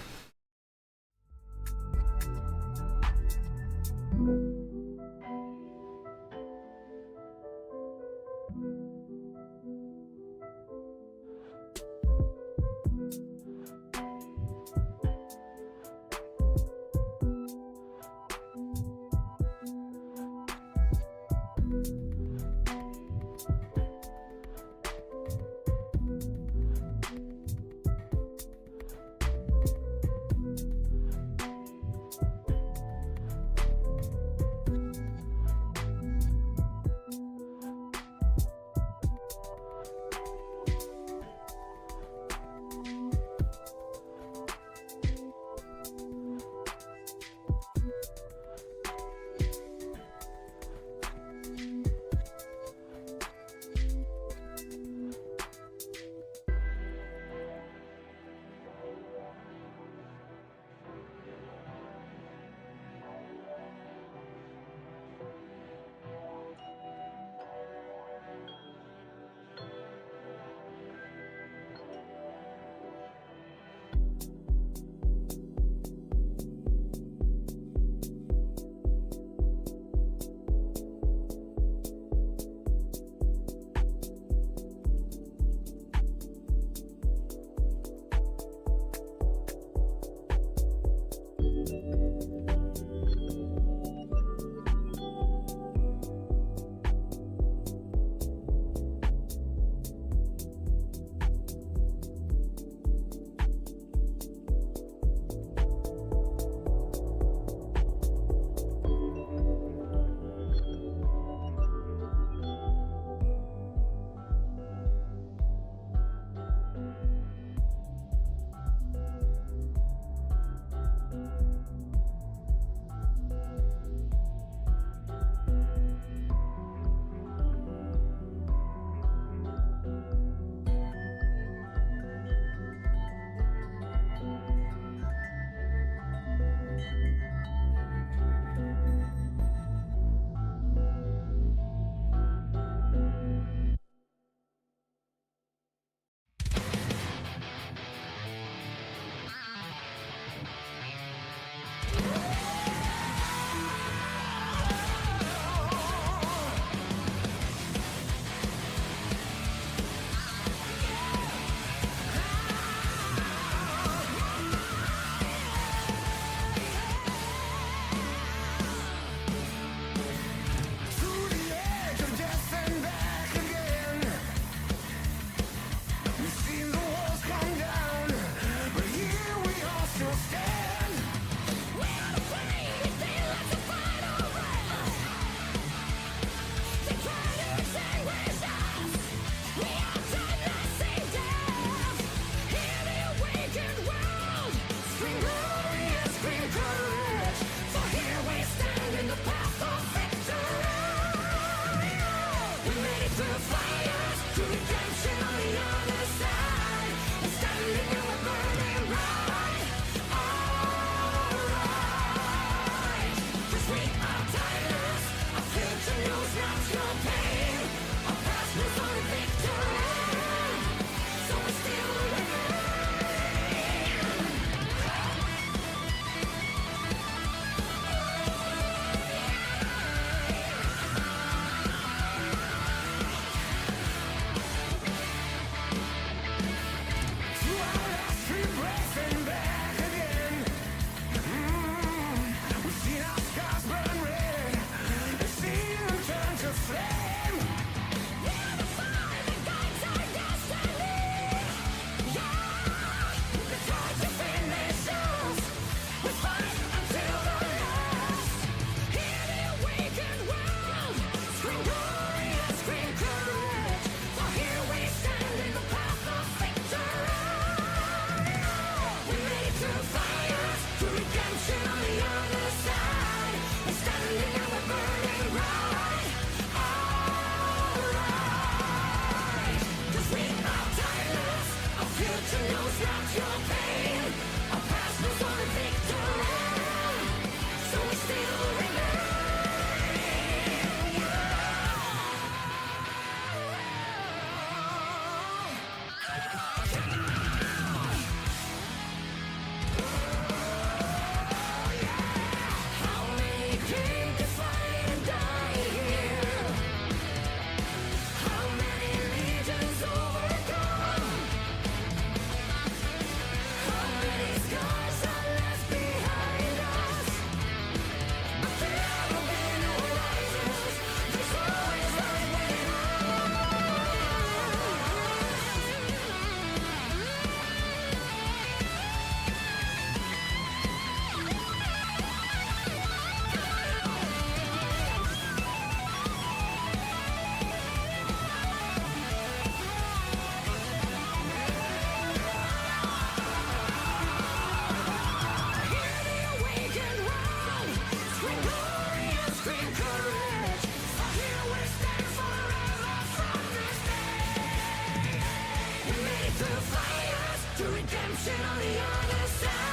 To redemption on the other side.